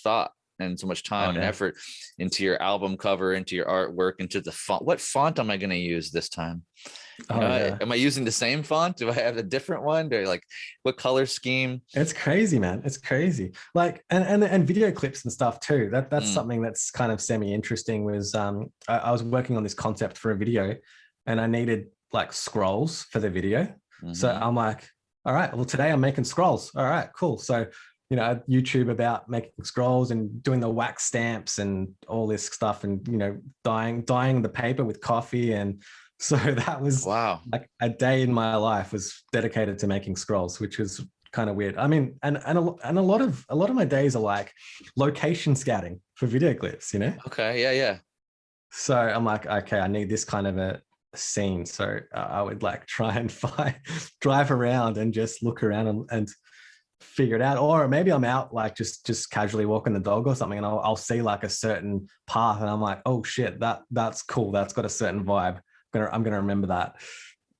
thought and so much time and effort into your album cover, into your artwork, into the font. What font am I going to use this time? Am I using the same font? Do I have a different one? What color scheme? It's crazy, man. It's crazy. Like, and video clips and stuff too. That's something that's kind of semi-interesting. Was I was working on this concept for a video, and I needed like scrolls for the video. So I'm like, all right, well, today I'm making scrolls. All right, cool. So YouTube about making scrolls and doing the wax stamps and all this stuff, and dyeing the paper with coffee. And so that was like a day in my life was dedicated to making scrolls, which was kind of weird. I mean, and a lot of my days are like location scouting for video clips. Okay, yeah. So I'm like, okay, I need this kind of a scene. So I would like try and drive around and just look around and figure it out. Or maybe I'm out like just casually walking the dog or something, and I'll see like a certain path, and I'm like, oh shit, that's cool, that's got a certain vibe. I'm gonna remember that.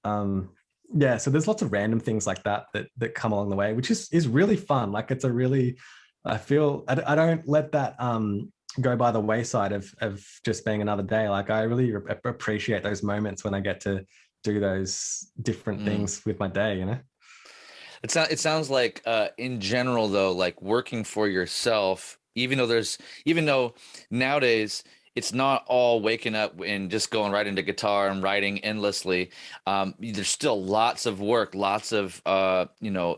So there's lots of random things like that come along the way, which is really fun. Like, it's a really, I feel I don't let that go by the wayside of just being another day. Like, I really appreciate those moments when I get to do those different things with my day. It sounds like in general though, like working for yourself, even though nowadays it's not all waking up and just going right into guitar and writing endlessly. There's still lots of work, lots of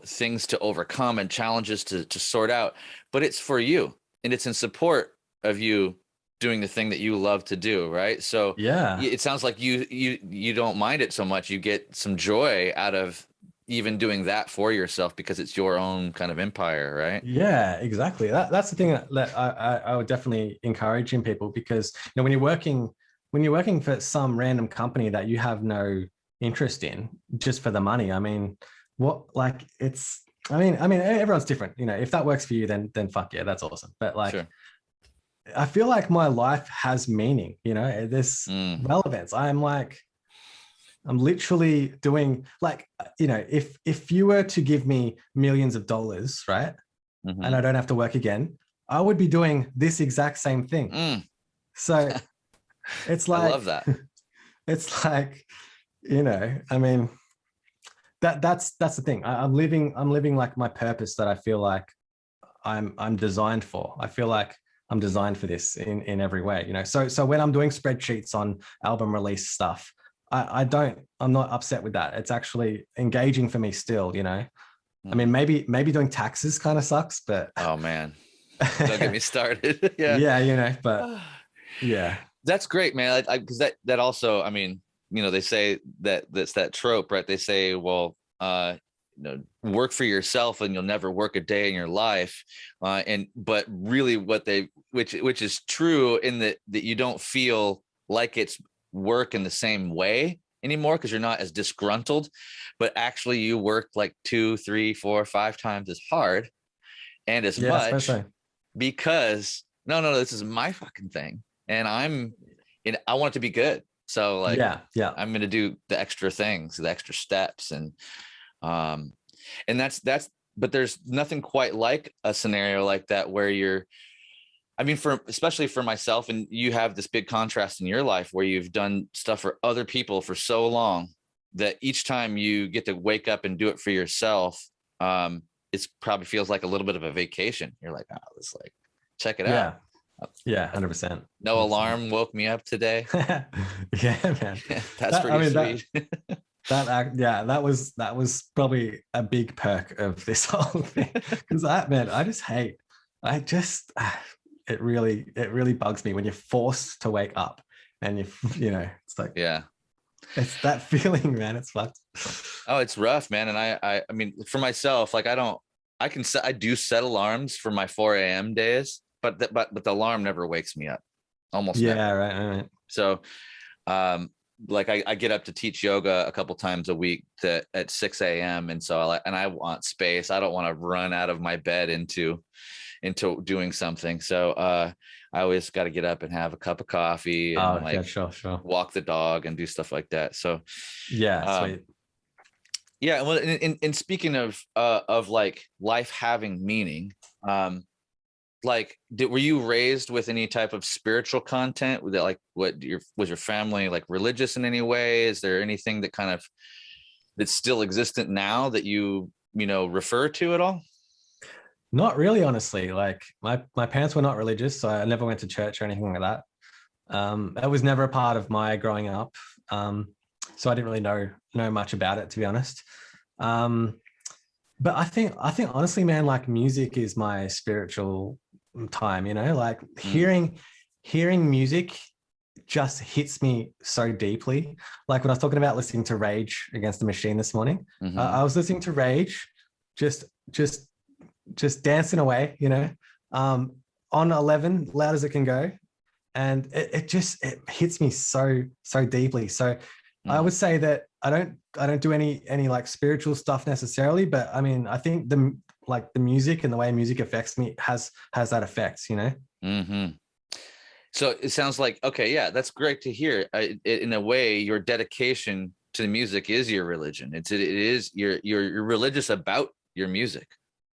things to overcome and challenges to sort out, but it's for you and it's in support of you doing the thing that you love to do, right? So yeah, it sounds like you don't mind it so much. You get some joy out of even doing that for yourself because it's your own kind of empire, right? Yeah, exactly. That's the thing that I would definitely encourage in people, because when you're working for some random company that you have no interest in just for the money, I mean, everyone's different. If that works for you, then fuck yeah, that's awesome. But like, sure. I feel like my life has meaning. There's relevance. I'm literally doing like, if you were to give me millions of dollars, right? And I don't have to work again, I would be doing this exact same thing. So it's like, I love that. It's like, I mean, that's the thing. I'm living like my purpose that I feel like I'm designed for. I feel like I'm designed for this in every way, So when I'm doing spreadsheets on album release stuff, I'm not upset with that. It's actually engaging for me still, I mean, maybe doing taxes kind of sucks, but oh man, don't get me started. Yeah, but yeah, that's great, man. Because that also, I mean, they say that's that trope, right? They say, well, work for yourself and you'll never work a day in your life. But really which is true in that you don't feel like it's work in the same way anymore because you're not as disgruntled, but actually you work like 2, 3, 4, 5 times as hard and as much especially because no, this is my fucking thing and I want it to be good. So like, yeah, I'm going to do the extra things, the extra steps. And that's, but there's nothing quite like a scenario like that where especially for myself, and you have this big contrast in your life where you've done stuff for other people for so long that each time you get to wake up and do it for yourself, it probably feels like a little bit of a vacation. You're like, let's like check it out. Yeah, 100%. No 100%. Alarm woke me up today. Yeah, man. That's pretty sweet. That was probably a big perk of this whole thing, because it really bugs me when you're forced to wake up and you know, it's like, Yeah. it's that feeling, man. It's fucked. Oh, it's rough, man. And I mean, for myself, like I do set alarms for my 4 a.m. days, but the alarm never wakes me up. Almost Yeah, never. right. So, like I get up to teach yoga a couple times a week at 6 a.m. And so I want space. I don't want to run out of my bed into doing something. So, I always got to get up and have a cup of coffee and Oh, yeah, sure. walk the dog and do stuff like that. So, Yeah, sweet. yeah. Well, in speaking of like life having meaning, like were you raised with any type of spiritual content? That like was your family like religious in any way? Is there anything that kind of that's still existent now that you refer to at all? Not really, honestly. Like my parents were not religious, so I never went to church or anything like that. That was never a part of my growing up. So I didn't really know much about it, to be honest. But I think honestly, man, like music is my spiritual time, you know, like hearing music just hits me so deeply. Like when I was talking about listening to Rage Against the Machine this morning, I was listening to Rage, just dancing away, you know, on 11, loud as it can go. And it hits me so deeply. So I would say that I don't do any like spiritual stuff necessarily, but I mean, I think the music and the way music affects me has that effect, you know? So it sounds like, okay, yeah, that's great to hear. In a way, your dedication to the music is your religion. It is you're religious about your music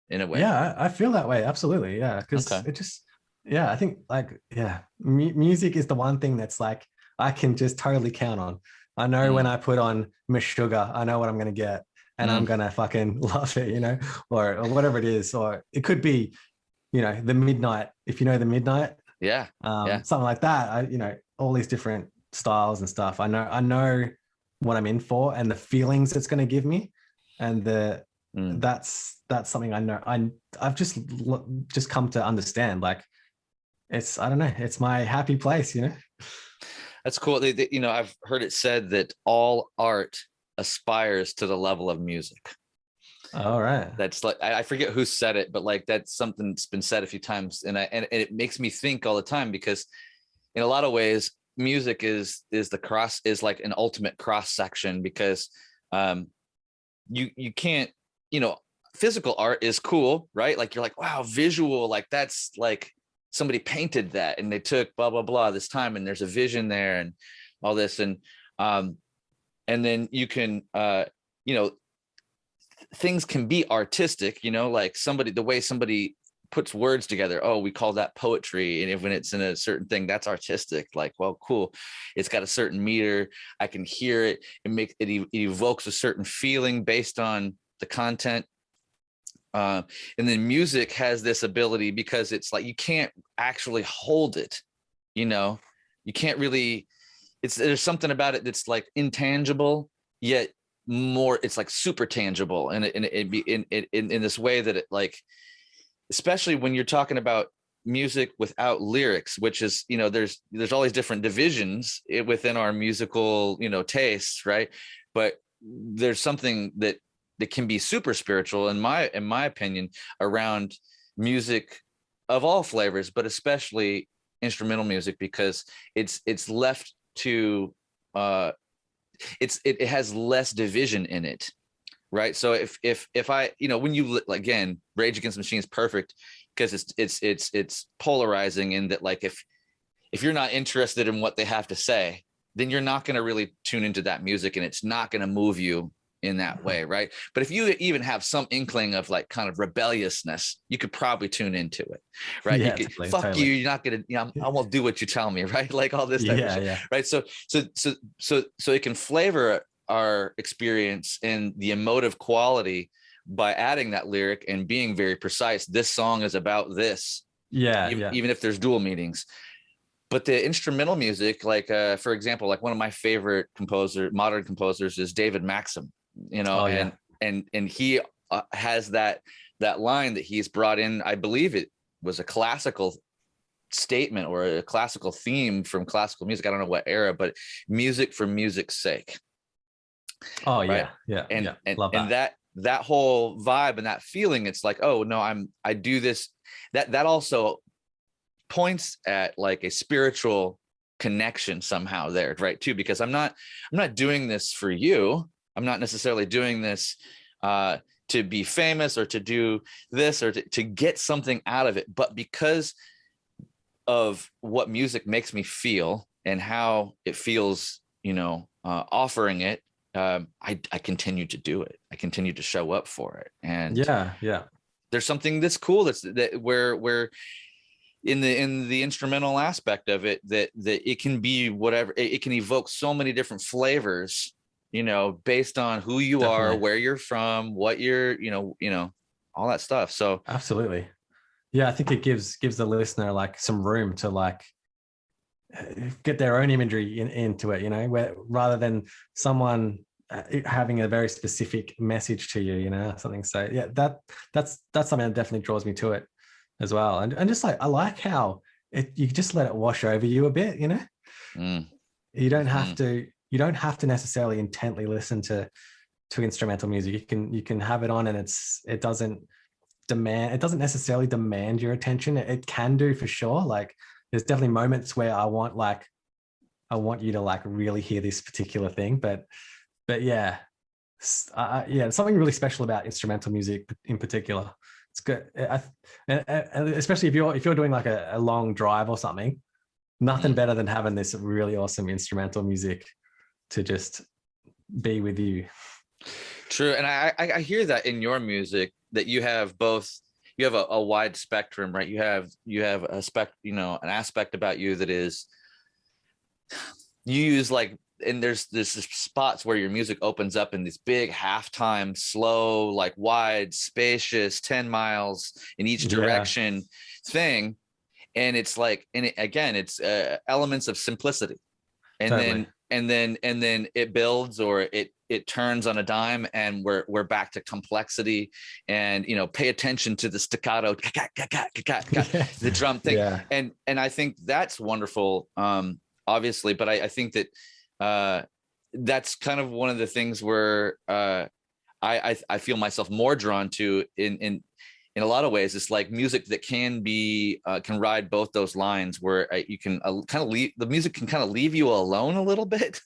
in a way. Yeah, I feel that way. Absolutely. Yeah. Because it just, yeah, I think like, yeah, music is the one thing that's like, I can just totally count on. I know when I put on Miss Sugar, I know what I'm going to get and I'm going to fucking love it, you know, or whatever it is. Or it could be, you know, the Midnight, if you know the Midnight. Yeah. Something like that. You know, all these different styles and stuff. I know what I'm in for and the feelings it's going to give me. And that's something I know. I've just come to understand. Like I don't know, it's my happy place, you know? That's cool. You know, I've heard it said that all art aspires to the level of music. All right. That's like, I forget who said it, but like, that's something that's been said a few times. And it makes me think all the time, because in a lot of ways, music is like an ultimate cross section, because you can't, you know, physical art is cool, right? Like you're like, wow, visual, like that's like somebody painted that and they took blah, blah, blah this time. And there's a vision there and all this. And then you can, you know, things can be artistic, you know, like the way somebody puts words together. Oh, we call that poetry. And when it's in a certain thing, that's artistic. Like, well, cool. It's got a certain meter. I can hear it. It evokes a certain feeling based on the content. And then music has this ability, because it's like, you can't actually hold it, you know, you can't really, there's something about it that's like intangible, yet more, it's like super tangible. And in this way that it, like, especially when you're talking about music without lyrics, which is, you know, there's all these different divisions within our musical, you know, tastes, right? But there's something that can be super spiritual, in my opinion, around music of all flavors, but especially instrumental music, because it's left to it has less division in it, right? So if I, you know, when you, again, Rage Against the Machine is perfect because it's polarizing, in that, like, if you're not interested in what they have to say, then you're not going to really tune into that music, and it's not going to move you in that way, right? But if you even have some inkling of like kind of rebelliousness, you could probably tune into it, right? Yeah, you could, totally, fuck totally. you're not gonna, you know, I won't do what you tell me, right? Like all this type of shit, Yeah. right? So it can flavor our experience and the emotive quality by adding that lyric and being very precise. This song is about this, even if there's dual meanings. But the instrumental music, like for example, like one of my favorite modern composers is David Maxim, you know, and he has that line that he's brought in. I believe it was a classical statement or a classical theme from classical music. I don't know what era, but music for music's sake. Oh Right. yeah. And Love that. that whole vibe and that feeling, it's like, oh no, I do this. That also points at like a spiritual connection somehow there, right? Too, because I'm not doing this for you. I'm not necessarily doing this to be famous or to do this or to get something out of it, but because of what music makes me feel and how it feels, offering it, I continue to do it. I continue to show up for it. And yeah, there's something that's cool that where in the instrumental aspect of it, that it can be whatever, it can evoke so many different flavors, based on who you Definitely. are, where you're from, what you're, all that stuff. So Absolutely. Yeah, I think it gives the listener like some room to like get their own imagery into it, where rather than someone having a very specific message to you, something. So yeah, that's something that definitely draws me to it as well. And just like, I like how you just let it wash over you a bit, You don't have to necessarily intently listen to instrumental music. You can have it on, and it doesn't necessarily demand your attention. It can do, for sure. Like, there's definitely moments where I want you to like really hear this particular thing, but yeah, something really special about instrumental music in particular. It's good. And especially if you're doing like a long drive or something, nothing better than having this really awesome instrumental music to just be with you. True. And I hear that in your music, that you have a wide spectrum, right? You have an aspect about you that is, you use like, and there's spots where your music opens up in this big halftime, slow, like wide, spacious, 10 miles in each direction thing. And it's like, it's elements of simplicity. And Totally. then it builds, or it turns on a dime, and we're back to complexity, and pay attention to the staccato, the drum thing. Yeah. And I think that's wonderful, obviously, but I think that that's kind of one of the things where I feel myself more drawn to in a lot of ways. It's like music that can ride both those lines, where you can kind of leave, the music can kind of leave you alone a little bit,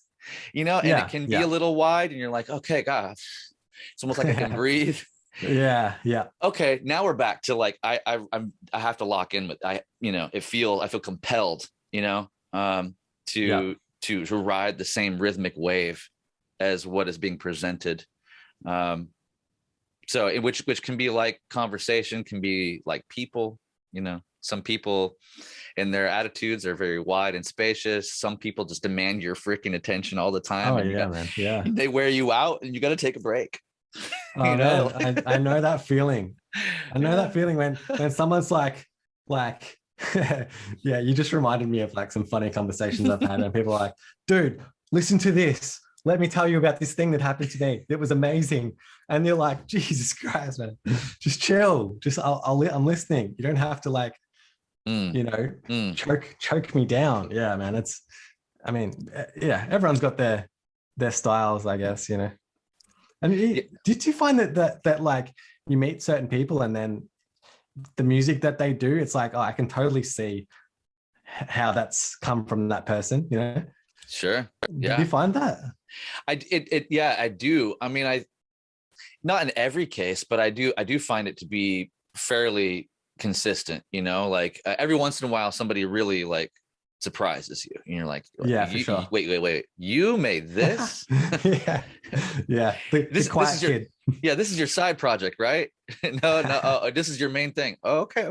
and it can be a little wide, and you're like, okay, God, it's almost like I can breathe. Yeah. Okay, now we're back to like, I have to lock in with, I feel compelled, to ride the same rhythmic wave as what is being presented. So which can be like conversation, can be like people, some people and their attitudes are very wide and spacious. Some people just demand your freaking attention all the time. Oh yeah, man. Yeah. They wear you out, and you got to take a break. Oh man, I know that feeling. I know that feeling when someone's like, yeah, you just reminded me of like some funny conversations I've had, and people are like, dude, listen to this. Let me tell you about this thing that happened to me. It was amazing. And you're like, Jesus Christ, man, just chill. Just I'm listening. You don't have to like, choke me down. Yeah, man. Everyone's got their styles, I guess, And did you find that like you meet certain people, and then the music that they do, it's like, oh, I can totally see how that's come from that person, Sure. Yeah. Did you find that? I do. I mean, not in every case, but I do find it to be fairly consistent, like every once in a while somebody really like surprises you, and you're like, yeah, for sure. Wait, you made this? yeah. This is your kid. Yeah, this is your side project, right? No, this is your main thing. Oh, okay,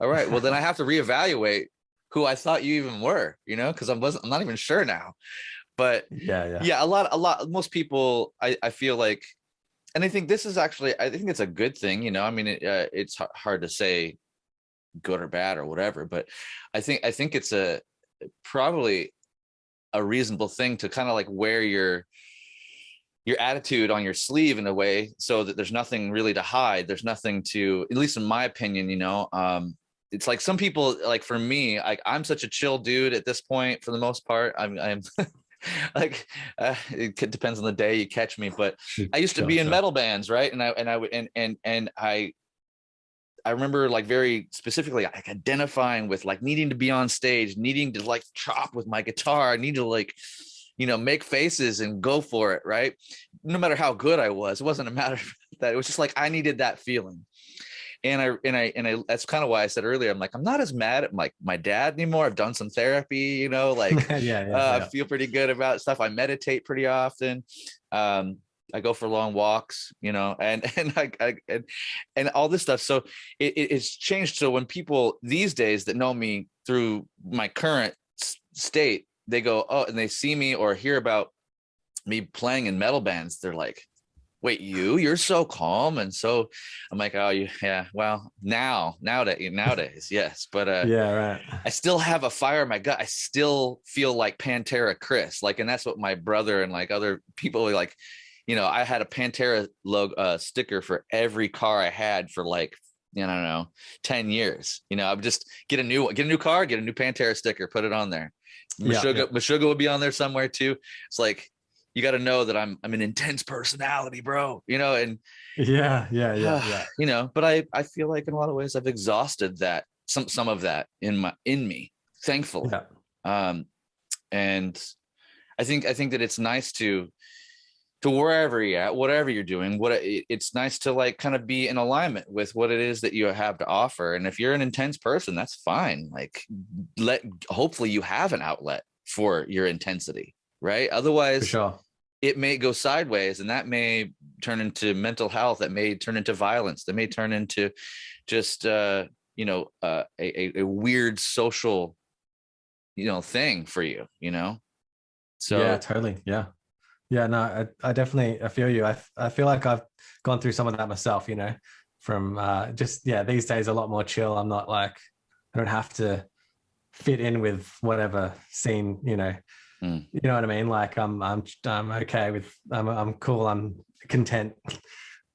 all right. Well, then I have to reevaluate who I thought you even were, because I'm not even sure now. But yeah, a lot. Most people, I feel like, and I think this is actually, I think it's a good thing, I mean, it's hard to say good or bad or whatever, but I think it's probably a reasonable thing to kind of like wear your attitude on your sleeve in a way, so that there's nothing really to hide. There's nothing to, at least in my opinion, it's like some people, like for me, I'm such a chill dude at this point for the most part. I'm like it depends on the day you catch me, but I used to be in metal bands, right? And I remember like very specifically like identifying with like needing to be on stage, needing to like chop with my guitar, I need to like, make faces and go for it, right? No matter how good I was, it wasn't a matter of that. It was just like I needed that feeling. And I that's kind of why I said earlier, I'm like, I'm not as mad at my dad anymore. I've done some therapy, like I feel pretty good about stuff. I meditate pretty often. I go for long walks, and all this stuff. So it's changed. So when people these days that know me through my current state, they go, oh, and they see me or hear about me playing in metal bands, they're like, wait, you're so calm. And so I'm like, oh, yeah, well, nowadays, yes. But yeah, right. I still have a fire in my gut. I still feel like Pantera Chrys. Like, and that's what my brother and like other people were like, I had a Pantera logo sticker for every car I had for like, I don't know, 10 years. I would just get a new car, get a new Pantera sticker, put it on there. Meshuggah would be on there somewhere too. It's like, you got to know that I'm an intense personality, bro, and but I feel like in a lot of ways I've exhausted that, some of that in me, thankfully. And I think that it's nice to wherever you're at, whatever you're doing, it's nice to like kind of be in alignment with what it is that you have to offer. And if you're an intense person, that's fine. Like hopefully you have an outlet for your intensity, right? Otherwise, for sure, it may go sideways, and that may turn into mental health. That may turn into violence. That may turn into just a weird social, thing for you. So yeah, totally, yeah. No, I definitely, I feel you. I feel like I've gone through some of that myself. From these days a lot more chill. I'm not like, I don't have to fit in with whatever scene. You know what I mean? Like I'm okay with, I'm cool. I'm content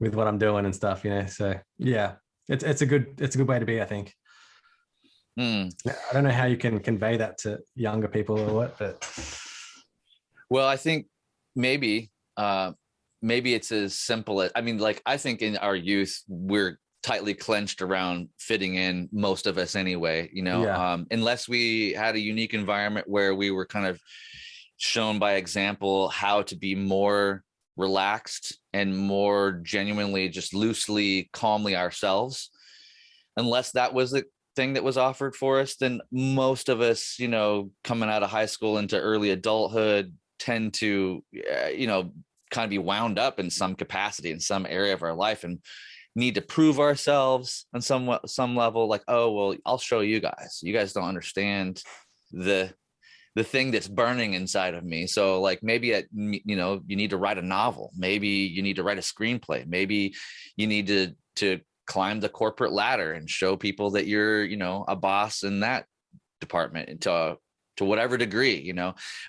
with what I'm doing and stuff, So yeah, it's a good way to be, I think. I don't know how you can convey that to younger people or what, but. Well, I think maybe it's as simple as, I think in our youth, we're tightly clenched around fitting in, most of us anyway, unless we had a unique environment where we were kind of shown by example how to be more relaxed and more genuinely just loosely, calmly ourselves. Unless that was the thing that was offered for us, then most of us, coming out of high school into early adulthood, tend to, kind of be wound up in some capacity in some area of our life and need to prove ourselves on some level. Like, oh, well, I'll show you guys. You guys don't understand the thing that's burning inside of me. So like maybe you need to write a novel. Maybe you need to write a screenplay. Maybe you need to climb the corporate ladder and show people that you're, a boss in that department to whatever degree,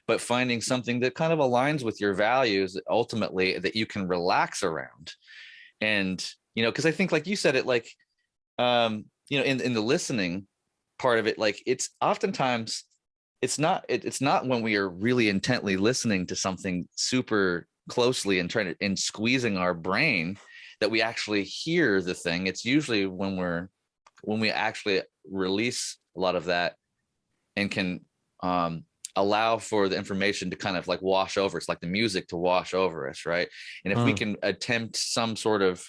but finding something that kind of aligns with your values ultimately that you can relax around. And, because I think like you said it, like, in the listening part of it, like it's oftentimes it's not when we are really intently listening to something super closely and squeezing our brain that we actually hear the thing. It's usually when we actually release a lot of that and can allow for the information to kind of like wash over. It's like the music to wash over us, right? And if we can attempt some sort of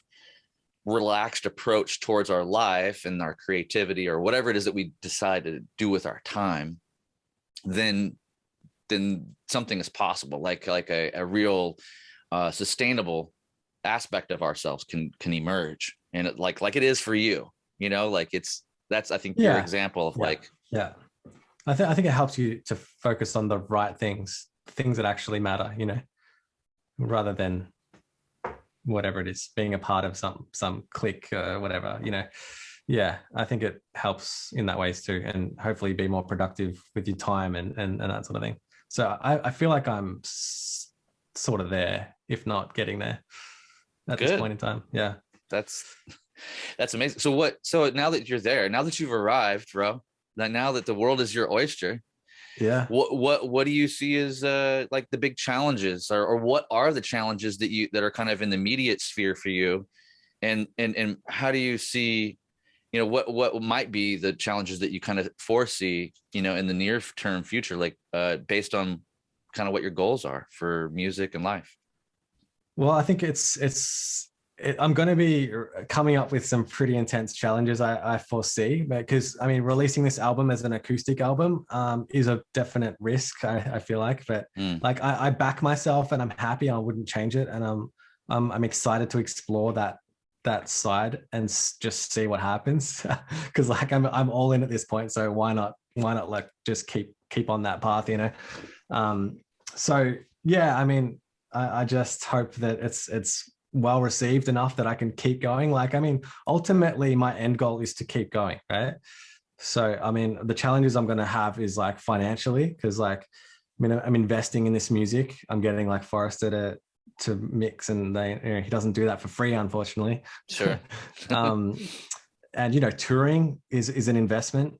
relaxed approach towards our life and our creativity or whatever it is that we decide to do with our time, then something is possible, like a real sustainable aspect of ourselves can emerge. And it, like it is for you, like that's I think your example of I think it helps you to focus on the right things that actually matter, rather than whatever it is, being a part of some clique or whatever, I think it helps in that ways too, and hopefully be more productive with your time and that sort of thing. So I feel like I'm sort of there, if not getting there at this point in time. Yeah. That's That's amazing. So now that you're there, now that you've arrived, bro, now that the world is your oyster, Yeah. what do you see as like the big challenges, or what are the challenges that are kind of in the immediate sphere for you? And how do you see, what might be the challenges that you kind of foresee, in the near term future, like based on kind of what your goals are for music and life? Well, I think I'm going to be coming up with some pretty intense challenges, I foresee, because I mean, releasing this album as an acoustic album is a definite risk, I feel like, but like I back myself and I'm happy. I wouldn't change it, and I'm excited to explore that side and just see what happens, because like I'm all in at this point, so why not like just keep on that path, so yeah, I mean, I just hope that it's well received enough that I can keep going. Like, I mean, ultimately my end goal is to keep going, right? So, I mean, the challenges I'm going to have is like financially, because like, I mean, I'm investing in this music. I'm getting like Forrester to mix, and he doesn't do that for free, unfortunately. Sure. And touring is an investment,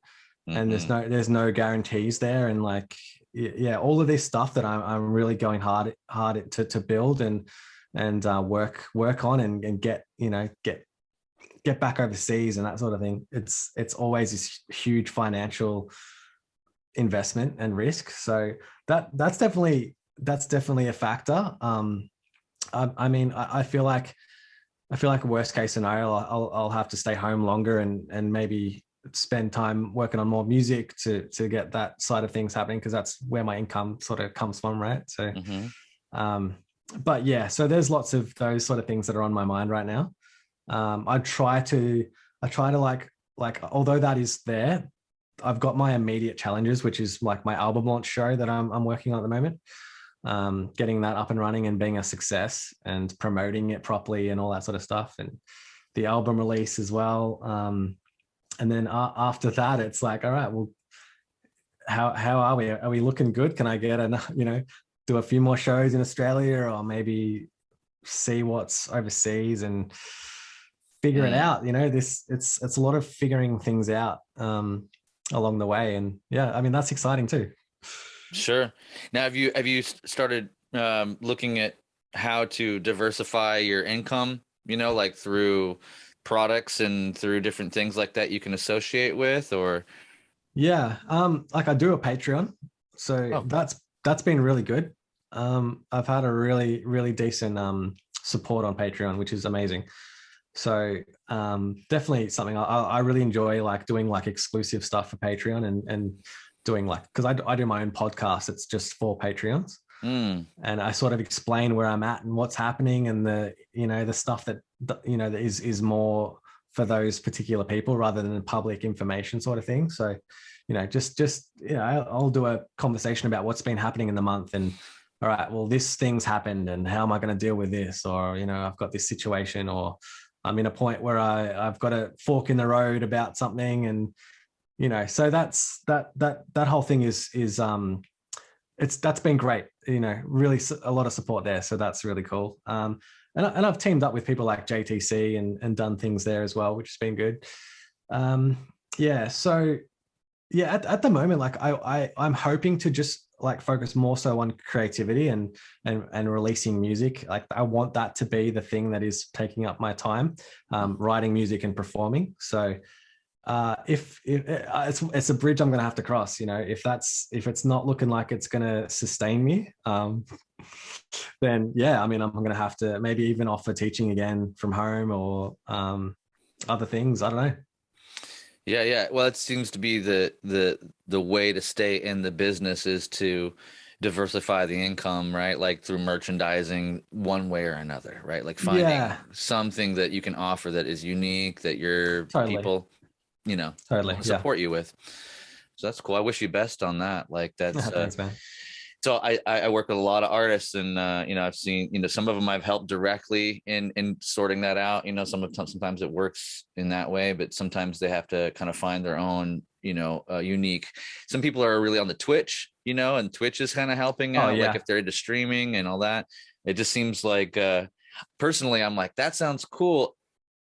and there's no guarantees there, and like, yeah, all of this stuff that I'm really going hard to build and work on and get back overseas and that sort of thing. It's always this huge financial investment and risk. So that's definitely a factor. I mean, I feel like worst case scenario, I'll have to stay home longer and maybe spend time working on more music to get that side of things happening, because that's where my income sort of comes from, right? So but yeah, so there's lots of those sort of things that are on my mind right now. I try to like although that is there, I've got my immediate challenges, which is like my album launch show that I'm working on at the moment, getting that up and running and being a success and promoting it properly and all that sort of stuff, and the album release as well. And then after that, it's like, all right, well, how are we? Are we looking good? Can I get do a few more shows in Australia, or maybe see what's overseas and figure it out? It's a lot of figuring things out along the way, and yeah, I mean, that's exciting too. Sure. Now, have you started looking at how to diversify your income? Like through products and through different things like that you can associate with, or? Yeah, like I do a Patreon, so that's been really good. I've had a really, really decent support on Patreon, which is amazing. So definitely something I really enjoy, like doing like exclusive stuff for Patreon and doing like, because I do my own podcast. It's just for Patreons. And I sort of explain where I'm at and what's happening, and the stuff that that is more for those particular people rather than public information sort of thing. So I'll do a conversation about what's been happening in the month, and all right, well, this thing's happened and how am I going to deal with this, or I've got this situation, or I'm in a point where I've got a fork in the road about something, and so that's that whole thing is that's been great. Really a lot of support there, so that's really cool. And I've teamed up with people like JTC and done things there as well, which has been good. Yeah, so yeah, at the moment, like I'm hoping to just like focus more so on creativity and releasing music. Like I want that to be the thing that is taking up my time, writing music and performing. So if it's a bridge I'm going to have to cross, if it's not looking like it's going to sustain me, then yeah, I mean, I'm going to have to maybe even offer teaching again from home, or other things. I don't know. Yeah. Well, it seems to be the way to stay in the business is to diversify the income, right? Like through merchandising one way or another, right? Like finding something that you can offer that is unique, that your people, support you with. So that's cool. I wish you best on that. Like that's thanks, man. So I work with a lot of artists, and I've seen some of them I've helped directly in sorting that out. Sometimes it works in that way, but sometimes they have to kind of find their own unique. Some people are really on the Twitch, and Twitch is kind of helping out. Like if they're into streaming and all that. It just seems like personally I'm like, that sounds cool.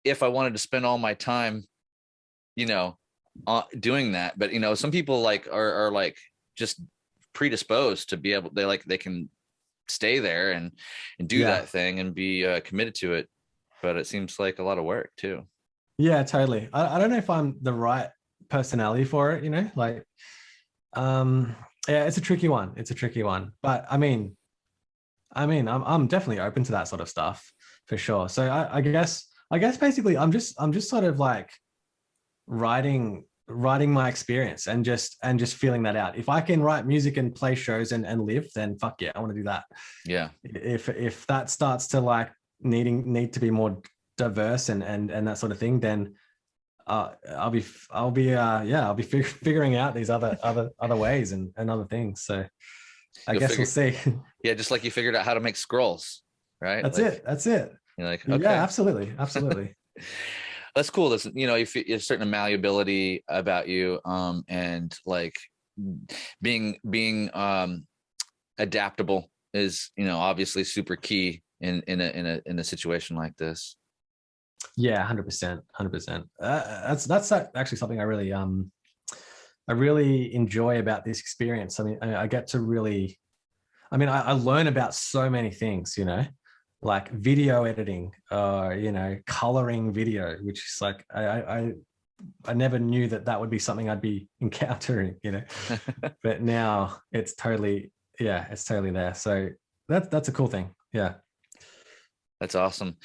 if I wanted to spend all my time, you know, doing that. But, you know, some people like are like just predisposed to be able, they can stay there and do that thing and be committed to it. But it seems like a lot of work too. Yeah, totally. I don't know if I'm the right personality for it, you know, like, yeah, it's a tricky one. It's a tricky one, but I mean, I'm definitely open to that sort of stuff for sure. So I guess basically I'm just sort of like writing my experience and just feeling that out. If I can write music and play shows and live, then fuck yeah, I want to do that. Yeah. If that starts to like need to be more diverse and that sort of thing, then I'll be figuring out these other ways and other things. So I guess we'll see. Yeah, just like you figured out how to make scrolls, right? That's it. You're like, okay. Yeah, absolutely. That's cool. That's, you know, you feel a certain malleability about you, and like being adaptable is, you know, obviously super key in a situation like this. Yeah, 100%. That's actually something I really enjoy about this experience. I mean, I get to really, I learn about so many things, you know, like video editing, you know, coloring video, which is like, I never knew that would be something I'd be encountering, you know, but now it's totally there. So that's a cool thing. Yeah. That's awesome.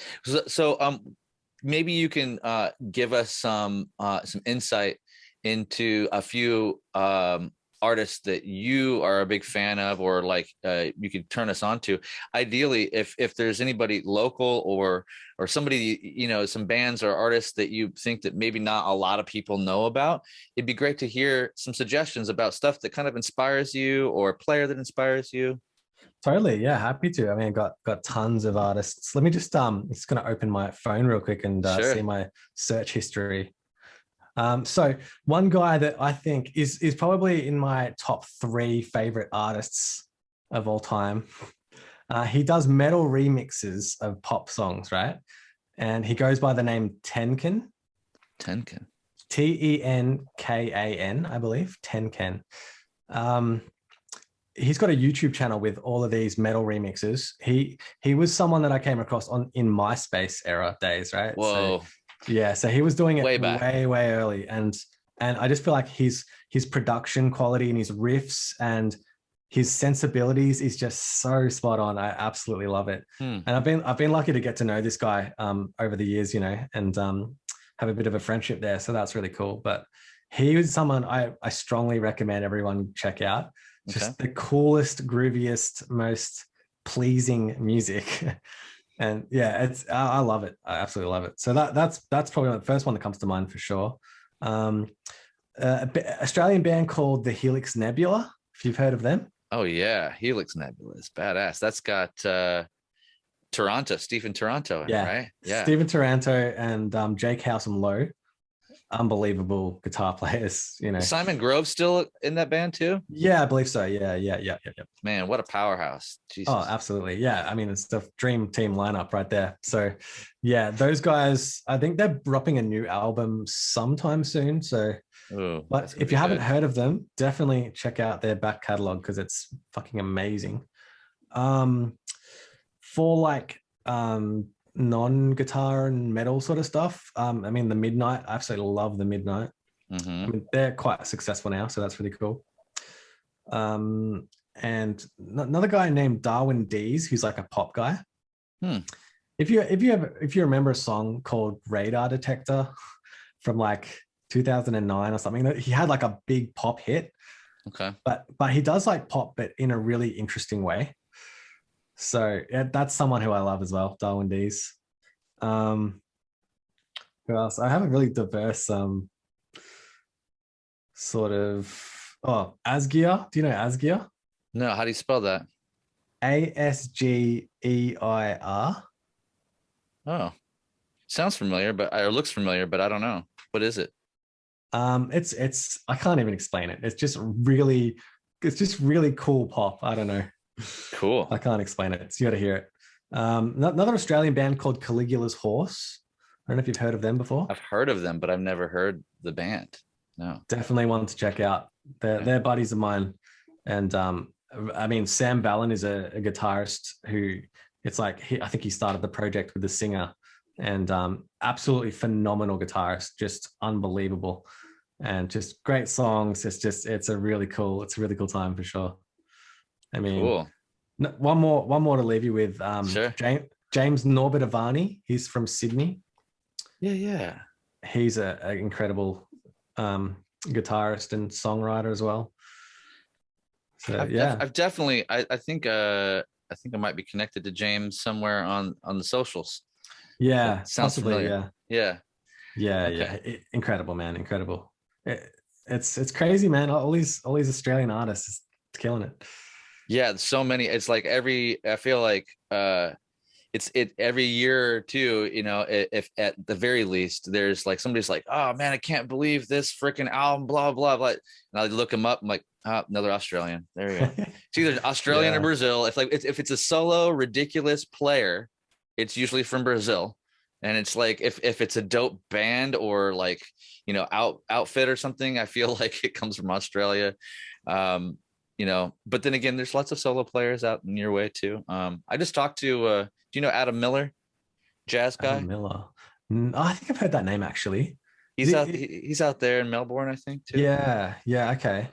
So maybe you can give us some insight into a few artists that you are a big fan of, or like you could turn us on to. Ideally, if there's anybody local or somebody, you know, some bands or artists that you think that maybe not a lot of people know about, it'd be great to hear some suggestions about stuff that kind of inspires you, or a player that inspires you. Totally. Yeah. Happy to. I mean, I got tons of artists. Let me just going to open my phone real quick and Sure. see my search history. So one guy that I think is probably in my top 3 favorite artists of all time. He does metal remixes of pop songs, right? And he goes by the name Tenkan. Tenkan. Tenkan, I believe. Tenkan. He's got a YouTube channel with all of these metal remixes. He was someone that I came across in MySpace era days, right? Whoa. So he was doing it way back, way early, and I just feel like his production quality and his riffs and his sensibilities is just so spot on. I absolutely love it. And I've been lucky to get to know this guy over the years, you know, and have a bit of a friendship there. So that's really cool. But he was someone I strongly recommend everyone check out. Just the coolest, grooviest, most pleasing music. And yeah, I love it. I absolutely love it. So that's probably the first one that comes to mind for sure. Australian band called the Helix Nebula, if you've heard of them. Oh yeah, Helix Nebula is badass. That's got Stephen Taranto in it, right? Yeah, Stephen Taranto and Jake Howsam Lowe. Unbelievable guitar players, you know. Simon Grove's still in that band too? Yeah, I believe so. Yeah. Man, what a powerhouse. Jesus. Oh, absolutely. Yeah. I mean, it's the dream team lineup right there. So yeah, those guys, I think they're dropping a new album sometime soon. So, but if you haven't heard of them, definitely check out their back catalog because it's fucking amazing. For like non-guitar and metal sort of stuff, I mean, the Midnight, I absolutely love the Midnight. I mean, they're quite successful now, so that's really cool. And another guy named Darwin Dees, who's like a pop guy. If you remember a song called Radar Detector from like 2009 or something, he had like a big pop hit. But he does like pop, but in a really interesting way. So yeah, that's someone who I love as well, Darwin Dees. Who else? I have a really diverse sort of Asgeir. Do you know Asgeir? No, how do you spell that? Asgeir. Oh, sounds familiar, or looks familiar, but I don't know. What is it? It's I can't even explain it. It's just really cool pop. I don't know. Cool. I can't explain it. So you got to hear it. Another Australian band called Caligula's Horse. don't know if you've heard of them before. I've heard of them, but I've never heard the band. No. Definitely one to check out. They're buddies of mine. And I mean, Sam Ballin is a guitarist who it's like, I think he started the project with the singer, and absolutely phenomenal guitarist, just unbelievable. And just great songs. It's a really cool time for sure. I mean, cool. One more to leave you with. Sure. James Norbert Avani. He's from Sydney. Yeah. He's an incredible guitarist and songwriter as well. So I've definitely. I think I might be connected to James somewhere on the socials. Yeah, sounds possibly. Familiar. Yeah. Okay. Incredible, man. Incredible. It's crazy, man. All these Australian artists is killing it. Yeah, so many. It's like I feel like it's every year or two, you know, if at the very least there's like somebody's like, oh man, I can't believe this freaking album, blah blah blah, and I look them up, I'm like, oh, another Australian. There you go. It's either Australian or Brazil. If it's a solo ridiculous player, it's usually from Brazil. And it's like if it's a dope band or like, you know, outfit or something, I feel like it comes from Australia. You know, but then again, there's lots of solo players out in your way too. I just talked to do you know Adam Miller, jazz guy? Adam Miller. Oh, I think I've heard that name actually. He's out there in Melbourne, I think too. Yeah, okay.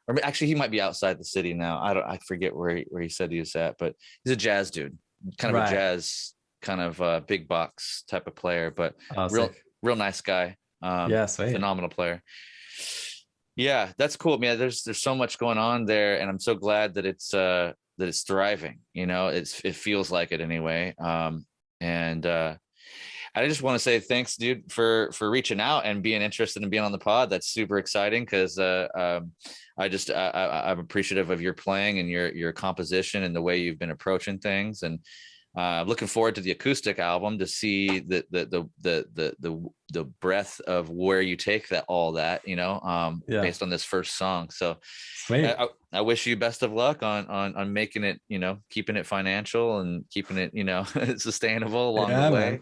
Or actually, he might be outside the city now. I forget where he said he was at, but he's a jazz dude, kind of a jazz kind of big box type of player, but real nice guy. Sweet. Phenomenal player. Yeah, that's cool, man. There's so much going on there, and I'm so glad that it's thriving. You know, it feels like it anyway. And I just want to say thanks, dude, for reaching out and being interested in being on the pod. That's super exciting because I'm appreciative of your playing and your composition and the way you've been approaching things, and looking forward to the acoustic album to see the breadth of where you take all that, you know, based on this first song. So I wish you best of luck on making it, you know, keeping it financial and keeping it, you know, sustainable along the way. Man.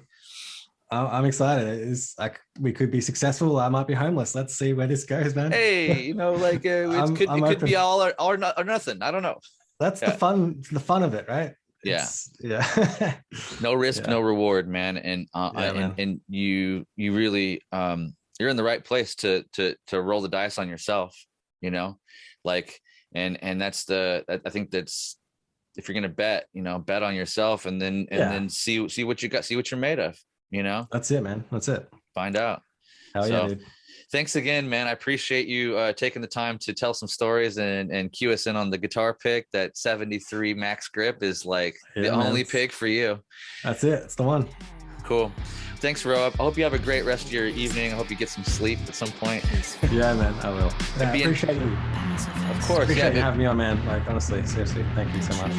I'm excited. It's like we could be successful. I might be homeless. Let's see where this goes, man. Hey, you know, like it could be all or nothing. I don't know. That's the fun of it, right? Yeah. No risk, no reward, man. And and you really you're in the right place to roll the dice on yourself, you know, like and that's I think that's, if you're gonna bet, you know, bet on yourself and then see what you got, see what you're made of, you know. That's it, man. That's it. Find out. Hell yeah, dude. Thanks again, man. I appreciate you taking the time to tell some stories and cue us in on the guitar pick. That 73 max grip is like the only pick for you. That's it. It's the one. Cool. Thanks, Ro. I hope you have a great rest of your evening. I hope you get some sleep at some point. Yeah, man. I will. Yeah, appreciate you. Of course. Appreciate you having me on, man. Like, honestly, seriously. Thank you so much.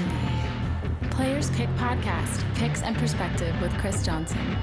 Players Pick Podcast, Picks and Perspective with Chrys Johnson.